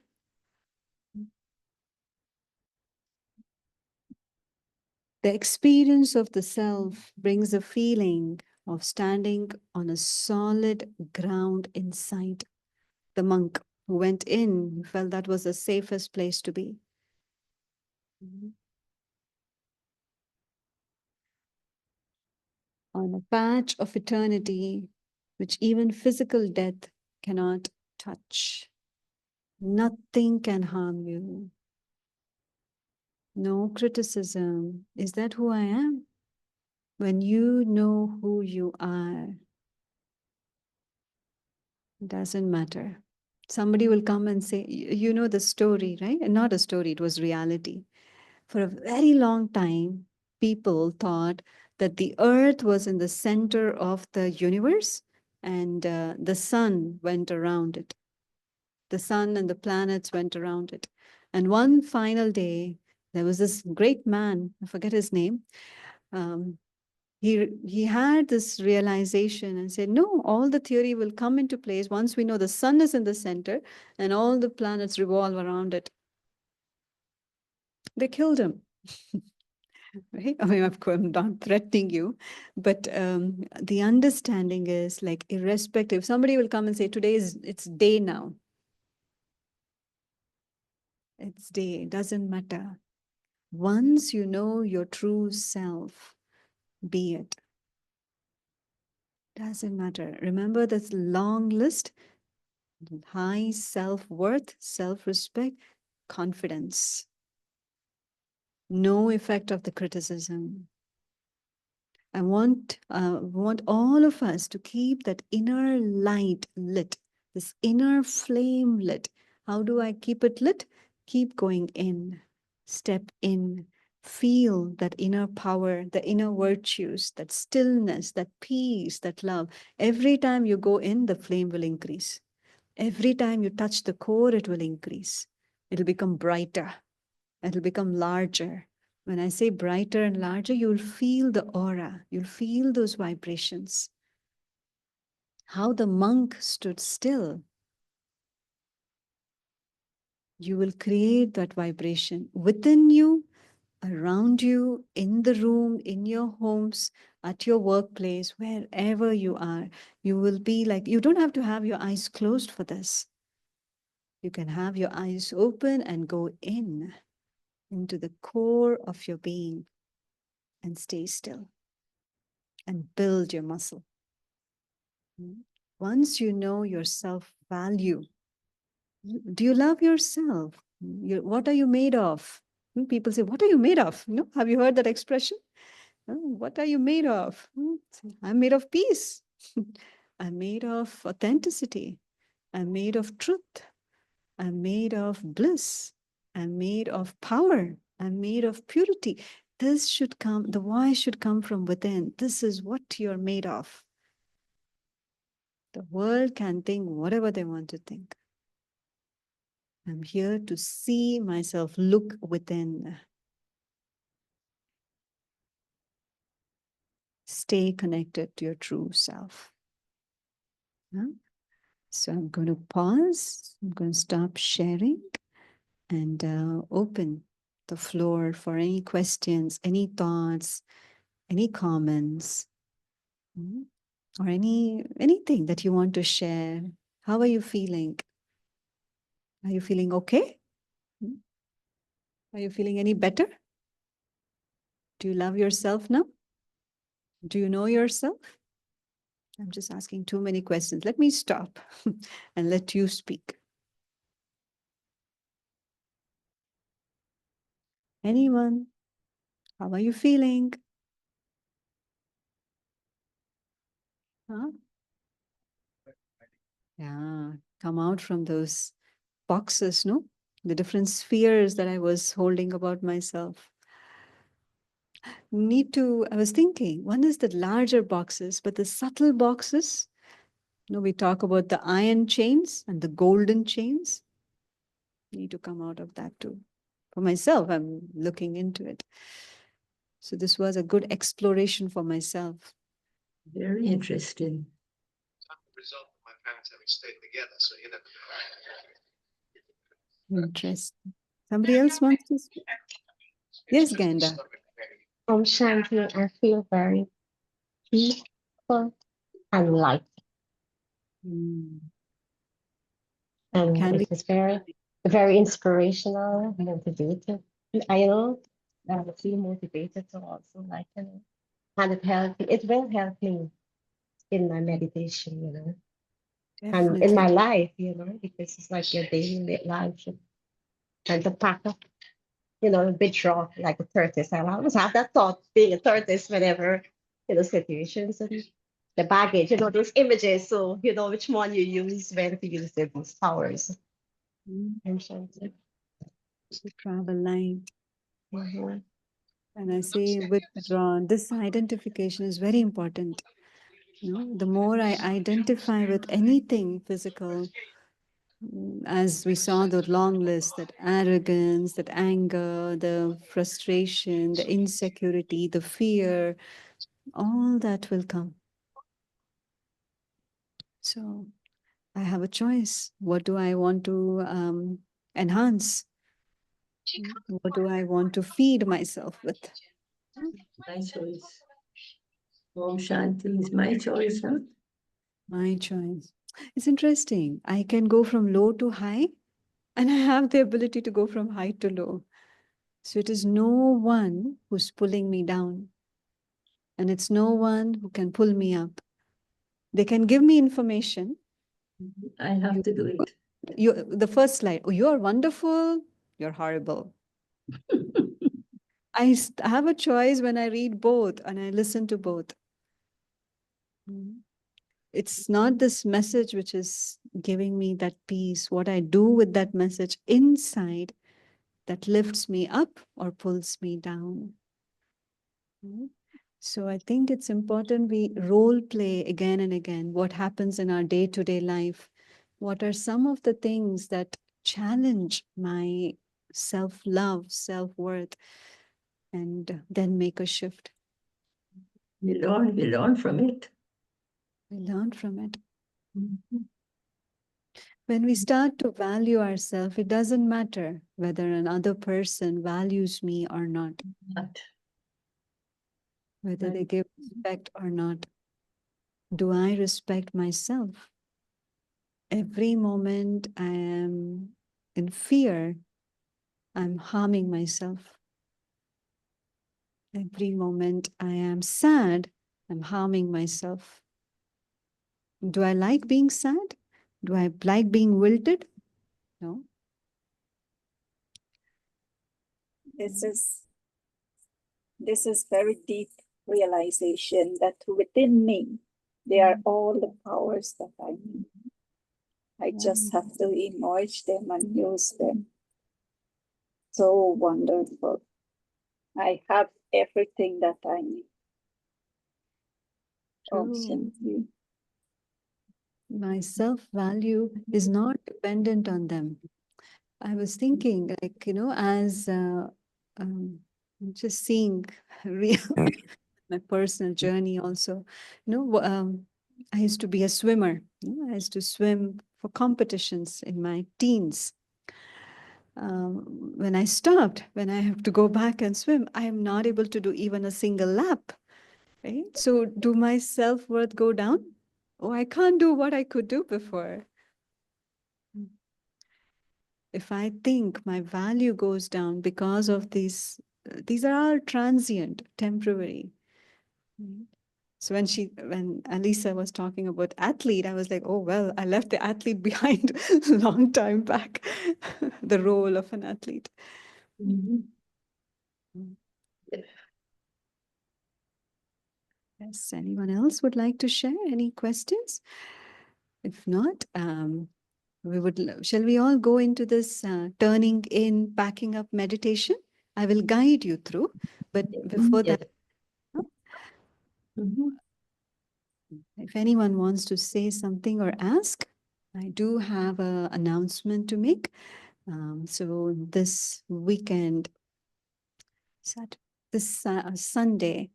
Speaker 1: The experience of the self brings a feeling of standing on a solid ground inside. The monk who went in felt that was the safest place to be. On a patch of eternity, which even physical death cannot touch. Nothing can harm you. No criticism. Is that who I am? When you know who you are, it doesn't matter. Somebody will come and say, you know the story, right? And not a story, it was reality. For a very long time, people thought that the earth was in the center of the universe and the sun went around it. The sun and the planets went around it. And one final day, there was this great man, I forget his name, he had this realization and said, no, all the theory will come into place once we know the sun is in the center and all the planets revolve around it. They killed him. Right? I mean, of course, I'm not threatening you, but the understanding is like irrespective. Somebody will come and say, it's day now. It's day, it doesn't matter. Once you know your true self, be it. Doesn't matter. Remember this long list: high self-worth, self-respect, confidence. No effect of the criticism. I want all of us to keep that inner light lit this inner flame lit. How do I keep it lit? Keep going in, step in, feel that inner power, the inner virtues, that stillness, that peace, that love. Every time you go in, the flame will increase. Every time you touch the core, it will increase. It'll become brighter. It'll become larger. When I say brighter and larger, you'll feel the aura. You'll feel those vibrations. How the monk stood still. You will create that vibration within you, around you, in the room, in your homes, at your workplace, wherever you are. You will be like, you don't have to have your eyes closed for this. You can have your eyes open and go in into the core of your being and stay still and build your muscle. Once you know your self-value, do you love yourself? What are you made of? People say, what are you made of? Have you heard that expression? What are you made of? I'm made of peace. I'm made of authenticity. I'm made of truth. I'm made of bliss. I'm made of power. I'm made of purity. This should come, the why should come from within. This is what you're made of. The world can think whatever they want to think. I'm here to see myself, look within. Stay connected to your true self. Huh? So I'm going to pause. I'm going to stop sharing and open the floor for any questions, any thoughts, any comments, or anything that you want to share. How are you feeling? Are you feeling okay? Are you feeling any better? Do you love yourself now? Do you know yourself? I'm just asking too many questions. Let me stop and let you speak. Anyone? How are you feeling? Huh? Yeah, come out from those boxes, no? The different spheres that I was holding about myself. I was thinking, one is the larger boxes, but the subtle boxes, we talk about the iron chains and the golden chains. Need to come out of that too. For myself, I'm looking into it. So this was a good exploration for myself.
Speaker 3: Very interesting.
Speaker 6: Result of my parents having stayed together. So,
Speaker 1: Interesting. Somebody else wants to speak? Yes, Ganda.
Speaker 7: Shanti, I feel very peaceful and light.
Speaker 1: Mm.
Speaker 7: And
Speaker 1: Can we?
Speaker 7: it was very inspirational, motivated. I know I feel motivated to also and it will help me in my meditation, and in
Speaker 1: Definitely.
Speaker 7: my life, because it's like your daily life and to pack up, a bit raw like a tortoise. I always have that thought being a tortoise whenever, situations and the baggage, those images. So, which one you use, when to use them, those powers. And Shanti.
Speaker 1: To travel line.
Speaker 7: Mhm.
Speaker 1: And I say withdrawn. This identification is very important. The more I identify with anything physical, as we saw the long list, that arrogance, that anger, the frustration, the insecurity, the fear, all that will come. So I have a choice. What do I want to enhance? What do I want to feed myself with?
Speaker 3: My choice. Om Shanti is my choice, huh?
Speaker 1: My choice. It's interesting. I can go from low to high, and I have the ability to go from high to low. So it is no one who's pulling me down, and it's no one who can pull me up. They can give me information.
Speaker 3: I have to do it.
Speaker 1: The first slide, oh, you're wonderful, you're horrible. I have a choice when I read both and I listen to both. It's not this message which is giving me that peace. What I do with that message inside that lifts me up or pulls me down. So I think it's important we role play again and again what happens in our day-to-day life. What are some of the things that challenge my self-love, self-worth, and then make a shift.
Speaker 3: We learn from it.
Speaker 1: We learn from it.
Speaker 3: Mhm.
Speaker 1: When we start to value ourselves, it doesn't matter whether another person values me or not,
Speaker 3: But
Speaker 1: whether they
Speaker 3: Right.
Speaker 1: give respect or not. Do I respect myself? Every moment I am in fear, I'm harming myself. Every moment I am sad, I'm harming myself. Do I like being sad? Do I like being wilted? No.
Speaker 5: This is very deep realization that within me, they are all the powers that I need. I just have to emerge them and use them. So wonderful. I have everything that I need. Oh,
Speaker 1: True.
Speaker 5: Shanti.
Speaker 1: My self-value is not dependent on them. I was thinking, like, as just seeing real my personal journey also. I used to be a swimmer. I used to swim for competitions in my teens. When I stopped, when I have to go back and swim, I am not able to do even a single lap. Right? So, do my self-worth go down? Oh, I can't do what I could do before. If I think my value goes down because of these are all transient, temporary. Right? So when Alisa was talking about athlete, I was like, oh, well, I left the athlete behind a long time back, the role of an athlete.
Speaker 3: Mhm.
Speaker 1: Yes, anyone else would like to share any questions? If not, shall we all go into this turning in, packing up meditation? I will guide you through, but before
Speaker 3: Yes.
Speaker 1: that,
Speaker 3: Mhm.
Speaker 1: if anyone wants to say something or ask, I do have an announcement to make. So this weekend, this Sunday,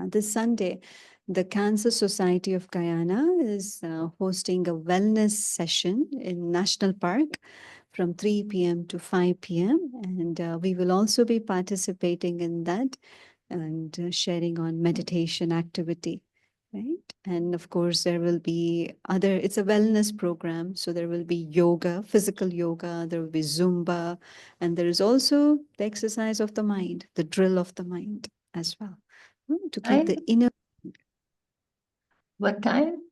Speaker 1: this Sunday, the Cancer Society of Guyana is hosting a wellness session in National Park from 3 p.m. to 5 p.m. And we will also be participating in that and sharing on meditation activity. Right. And of course, there will be it's a wellness program. So there will be yoga, physical yoga, there will be Zumba, and there is also the exercise of the mind, the drill of the mind as well, to keep the inner.
Speaker 3: What time?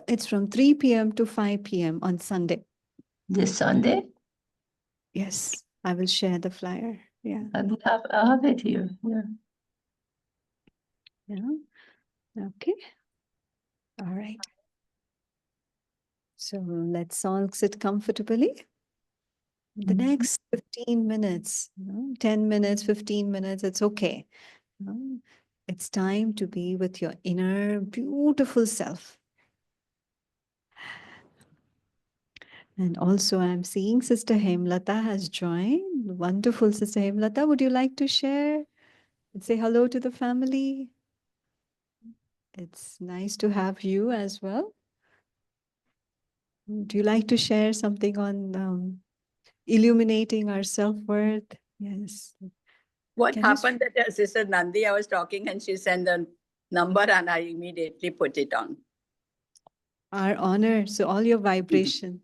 Speaker 1: It's from 3 p.m. to 5 p.m. on Sunday.
Speaker 3: This Sunday?
Speaker 1: Yes, I will share the flyer. Yeah.
Speaker 3: I have it here. Yeah.
Speaker 1: Yeah. Okay. All right. So let's all sit comfortably. The next 15 minutes, 10 minutes, 15 minutes, it's okay. It's time to be with your inner beautiful self. And also I'm seeing Sister Hemlata has joined. Wonderful, Sister Hemlata. Would you like to share and say hello to the family? It's nice to have you as well. Do you like to share something on illuminating our self-worth? Yes.
Speaker 8: What
Speaker 1: Can you
Speaker 8: happened that Sister Nandi, I was talking and she sent the number and I immediately put it on.
Speaker 1: Our honor. So all your vibration.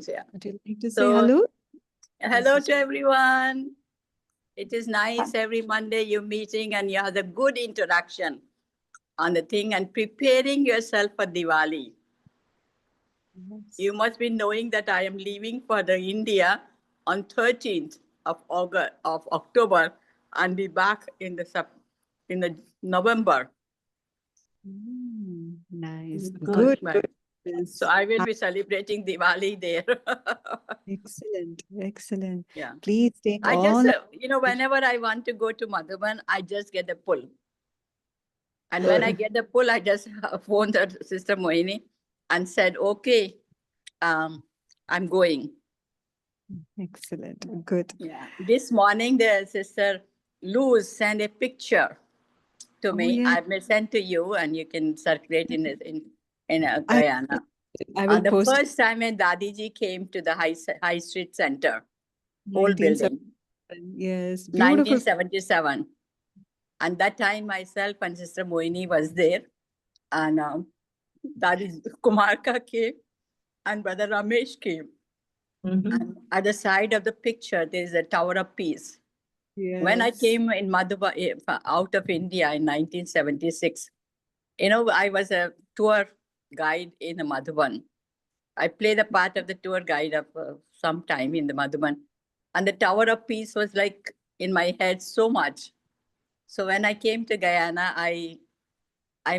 Speaker 8: Yeah.
Speaker 1: Would you like to say
Speaker 8: So,
Speaker 1: hello?
Speaker 8: hello to everyone. It is nice every Monday you're meeting and you have the good introduction on the thing and preparing yourself for Diwali. You must be knowing that I am leaving for the India on 13th of October and be back in the November.
Speaker 1: Nice.
Speaker 3: Good.
Speaker 1: Good.
Speaker 8: So I will be celebrating Diwali there.
Speaker 1: Excellent. Excellent.
Speaker 8: Yeah.
Speaker 1: Please take
Speaker 8: I
Speaker 1: all.
Speaker 8: just, whenever I want to go to Madhuban, I just get the pull. And when I
Speaker 3: Good.
Speaker 8: get the pull, I just phoned the Sister Mohini and said, okay, I'm going.
Speaker 1: Excellent. Good.
Speaker 8: Yeah. This morning, the Sister Luz sent a picture to
Speaker 1: Oh,
Speaker 8: me.
Speaker 1: yeah.
Speaker 8: I may send to you, and you can circulate in
Speaker 1: I,
Speaker 8: Guyana.
Speaker 1: I will
Speaker 8: The
Speaker 1: post it.
Speaker 8: first time when Dadiji came to the High Street Center, old
Speaker 1: 1977.
Speaker 8: building,
Speaker 1: Yes. Beautiful.
Speaker 8: 1977. And that time myself and Sister Moini was there. And Daddy Kumarka came and Brother Ramesh came.
Speaker 3: Mhm.
Speaker 8: And at the side of the picture, there is a Tower of Peace. When I
Speaker 1: Yes.
Speaker 8: came in Madhuba, out of India in 1976, I was a tour guide in the Madhuban. I played the part of the tour guide of some time in the Madhuban. And the Tower of Peace was like in my head so much. So when I came to Guyana, I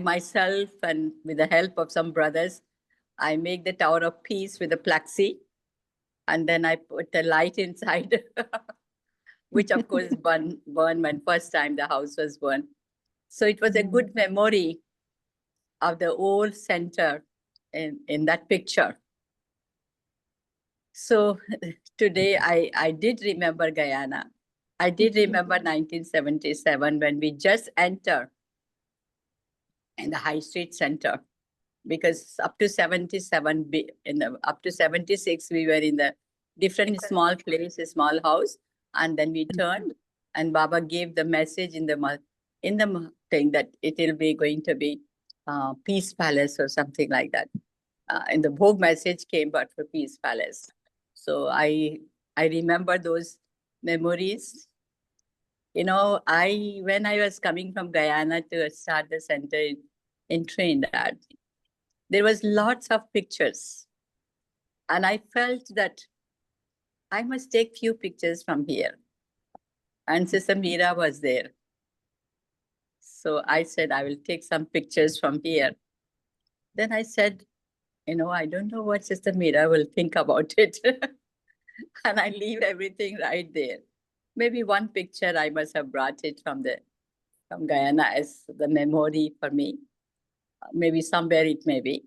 Speaker 8: myself, and with the help of some brothers, I make the Tower of Peace with a plexi. And then I put a light inside, which of course burned when first time the house was burned. So it was a good memory of the old center in that picture. So today I did remember Guyana. I did remember 1977 when we just entered in the High Street Center, because up to 77, up to 76, we were in the different small place, a small house, and then we turned, and Baba gave the message in the thing that it will be going to be Peace Palace or something like that. And the Bhog message came but for Peace Palace. So I remember those memories. When I was coming from Guyana to start the center in Trinidad, there was lots of pictures. And I felt that I must take few pictures from here. And Sister Meera was there. So I said, I will take some pictures from here. Then I said, I don't know what Sister Meera will think about it. And I leave everything right there. Maybe one picture I must have brought it from Guyana as the memory for me. Maybe somewhere it may be.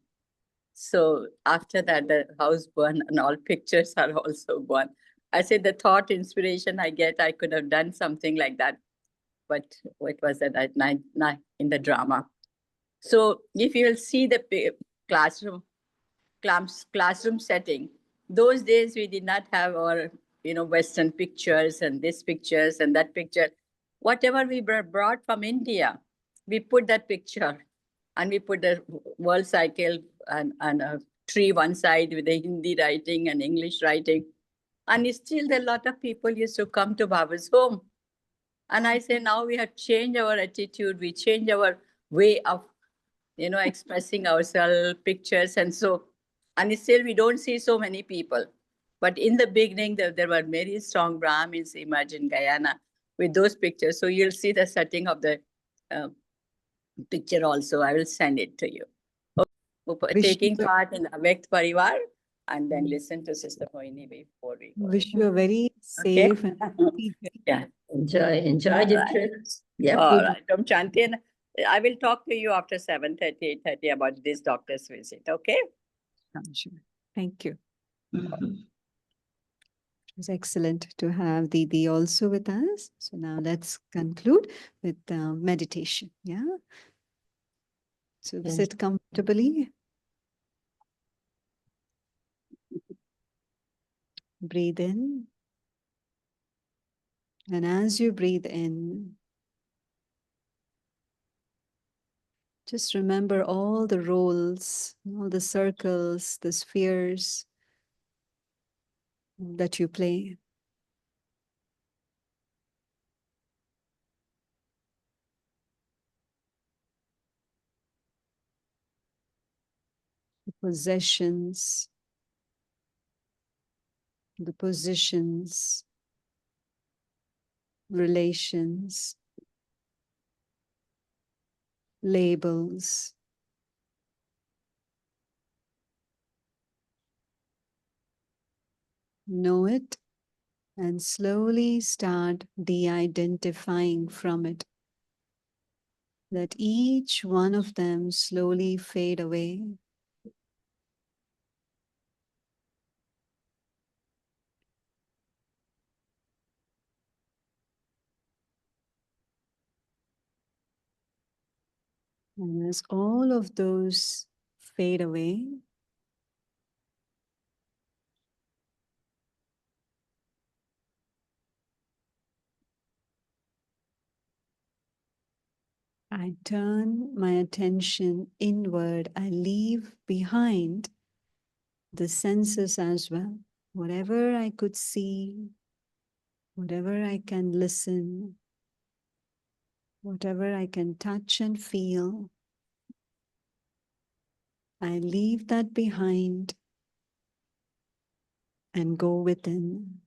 Speaker 8: So after that, the house burned and all pictures are also burned. I said the thought, inspiration I get, I could have done something like that. But it was at night in the drama. So if you will see the classroom setting, those days we did not have our, Western pictures and this pictures and that picture. Whatever we brought from India, we put that picture, and we put the world cycle and a tree one side with the Hindi writing and English writing. And still a lot of people used to come to Baba's home. And I say, now we have changed our attitude. We change our way of, expressing ourselves, pictures. And still we don't see so many people. But in the beginning, there were very strong Brahmins in Guyana with those pictures. So you'll see the setting of the picture also. I will send it to you. Taking part in Avekt Parivar, and then listen to Sister Moini before we go.
Speaker 1: Wish you a very
Speaker 8: Okay?
Speaker 1: safe and happy journey.
Speaker 8: Yeah.
Speaker 3: Enjoy the trip. Yeah.
Speaker 8: All right. Chantin, I will talk to you after 7:30, 8:30 about this doctor's visit. Okay?
Speaker 1: Sure. Thank you.
Speaker 3: Mhm.
Speaker 1: It was excellent to have Didi also with us. So now let's conclude with meditation. Yeah. So
Speaker 3: Yes.
Speaker 1: sit comfortably. Breathe in. And as you breathe in, just remember all the roles, all the circles, the spheres that you play. The possessions, the positions, relations, labels, know it, and slowly start de-identifying from it. Let each one of them slowly fade away. And as all of those fade away, I turn my attention inward. I leave behind the senses as well. Whatever I could see, whatever I can listen, whatever I can touch and feel, I leave that behind and go within.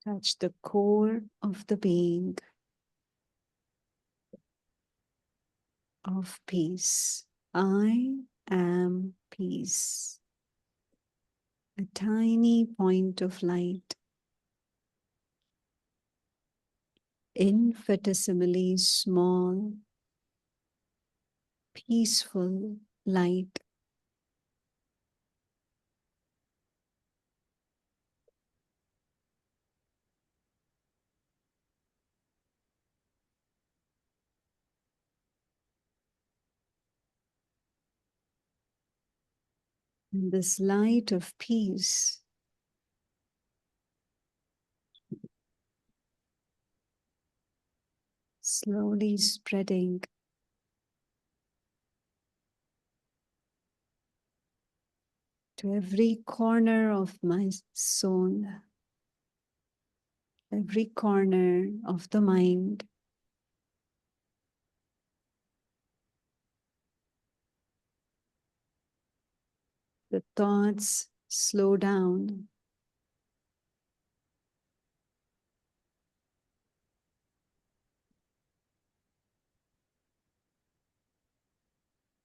Speaker 1: Touch the core of the being of peace. I am peace. A tiny point of light, infinitesimally small, peaceful light. And this light of peace slowly spreading to every corner of my soul, every corner of the mind. The thoughts slow down.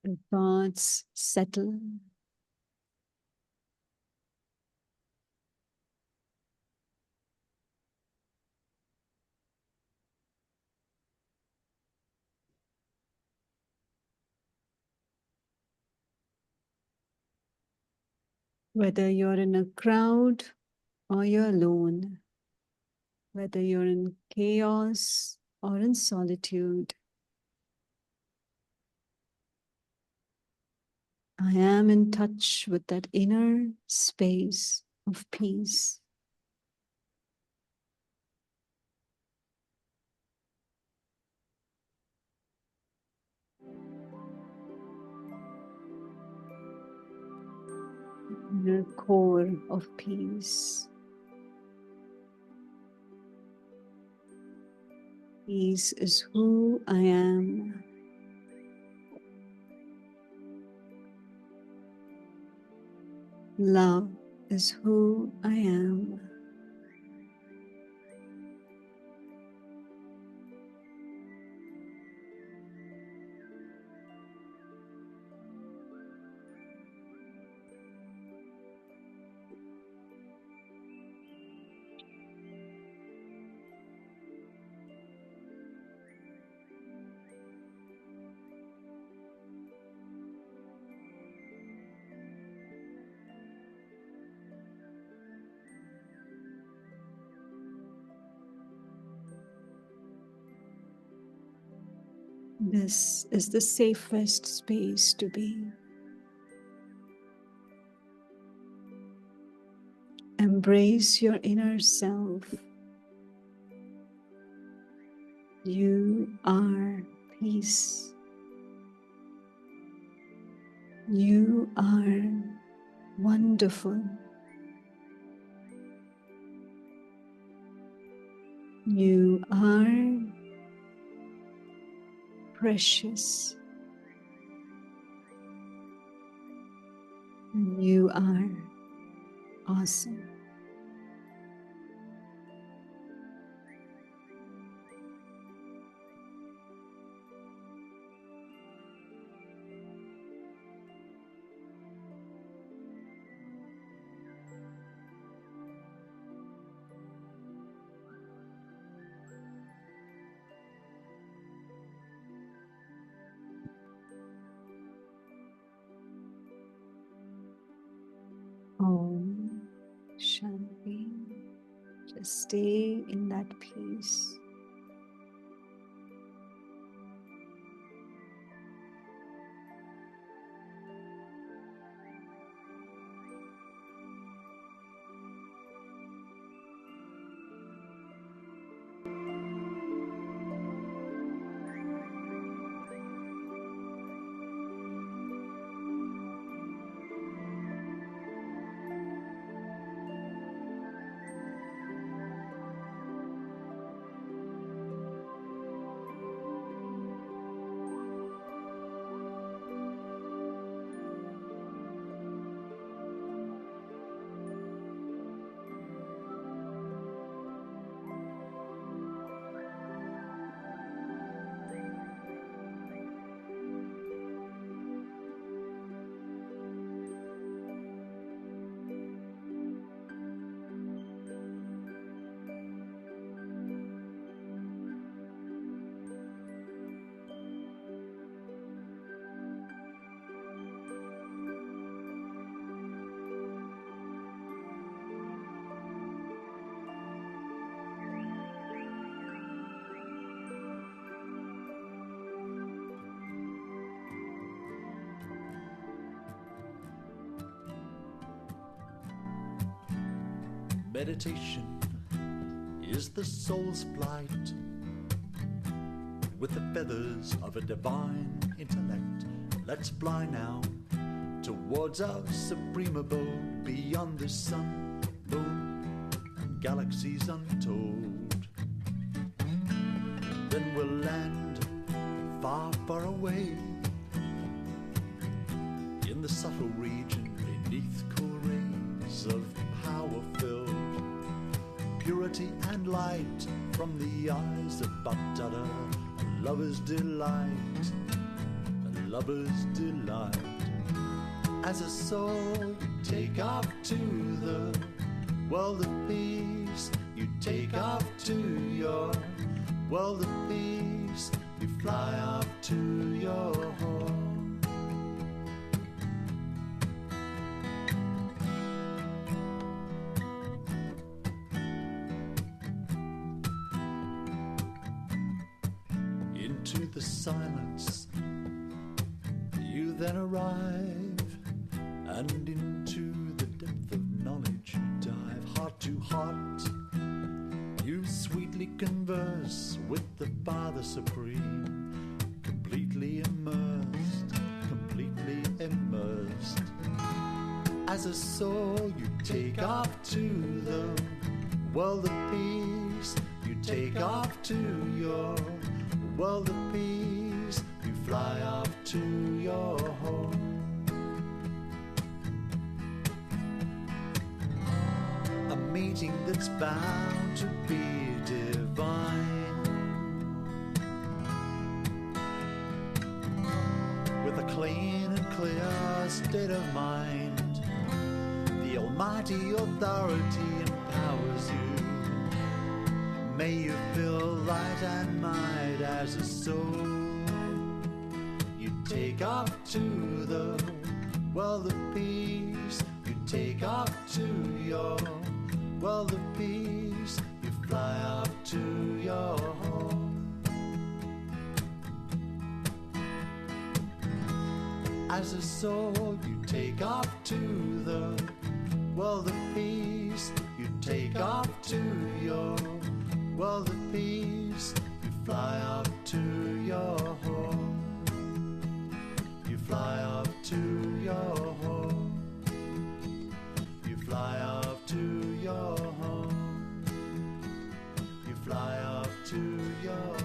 Speaker 1: The thoughts settle. Whether you're in a crowd or you're alone, whether you're in chaos or in solitude, I am in touch with that inner space of peace. Inner core of peace. Peace is who I am. Love is who I am. This is the safest space to be. Embrace your inner self. You are peace. You are wonderful. You are precious. And you are Awesome. Om Shanti. Just stay in that peace.
Speaker 9: Meditation is the soul's flight with the feathers of a divine intellect. Let's fly now towards our supreme abode beyond the sun, moon, and galaxies untold. Then we'll land far, far away in the subtle region beneath cool rays of power-filled purity and light from the eyes of Baptata, a lover's delight, a lover's delight. As a soul you take off to the world of peace, you take off to your world of peace, you fly off to your home. Into the silence you then arrive, and into the depth of knowledge you dive. Heart to heart you sweetly converse with the Father Supreme, completely immersed, completely immersed. As a soul you take off to the world of peace, you take off to your world of peace, you fly off to your home. A meeting that's bound to be divine, with a clean and clear state of mind. The almighty authority empowers you. May you feel light and might as a soul. You take off to the world of peace, you take off to your world of peace, you fly off to your home. As a soul you take off to the world of peace, you take off to your world of peace, you fly off to your home. You fly off to your home. You fly off to your home. You fly off to your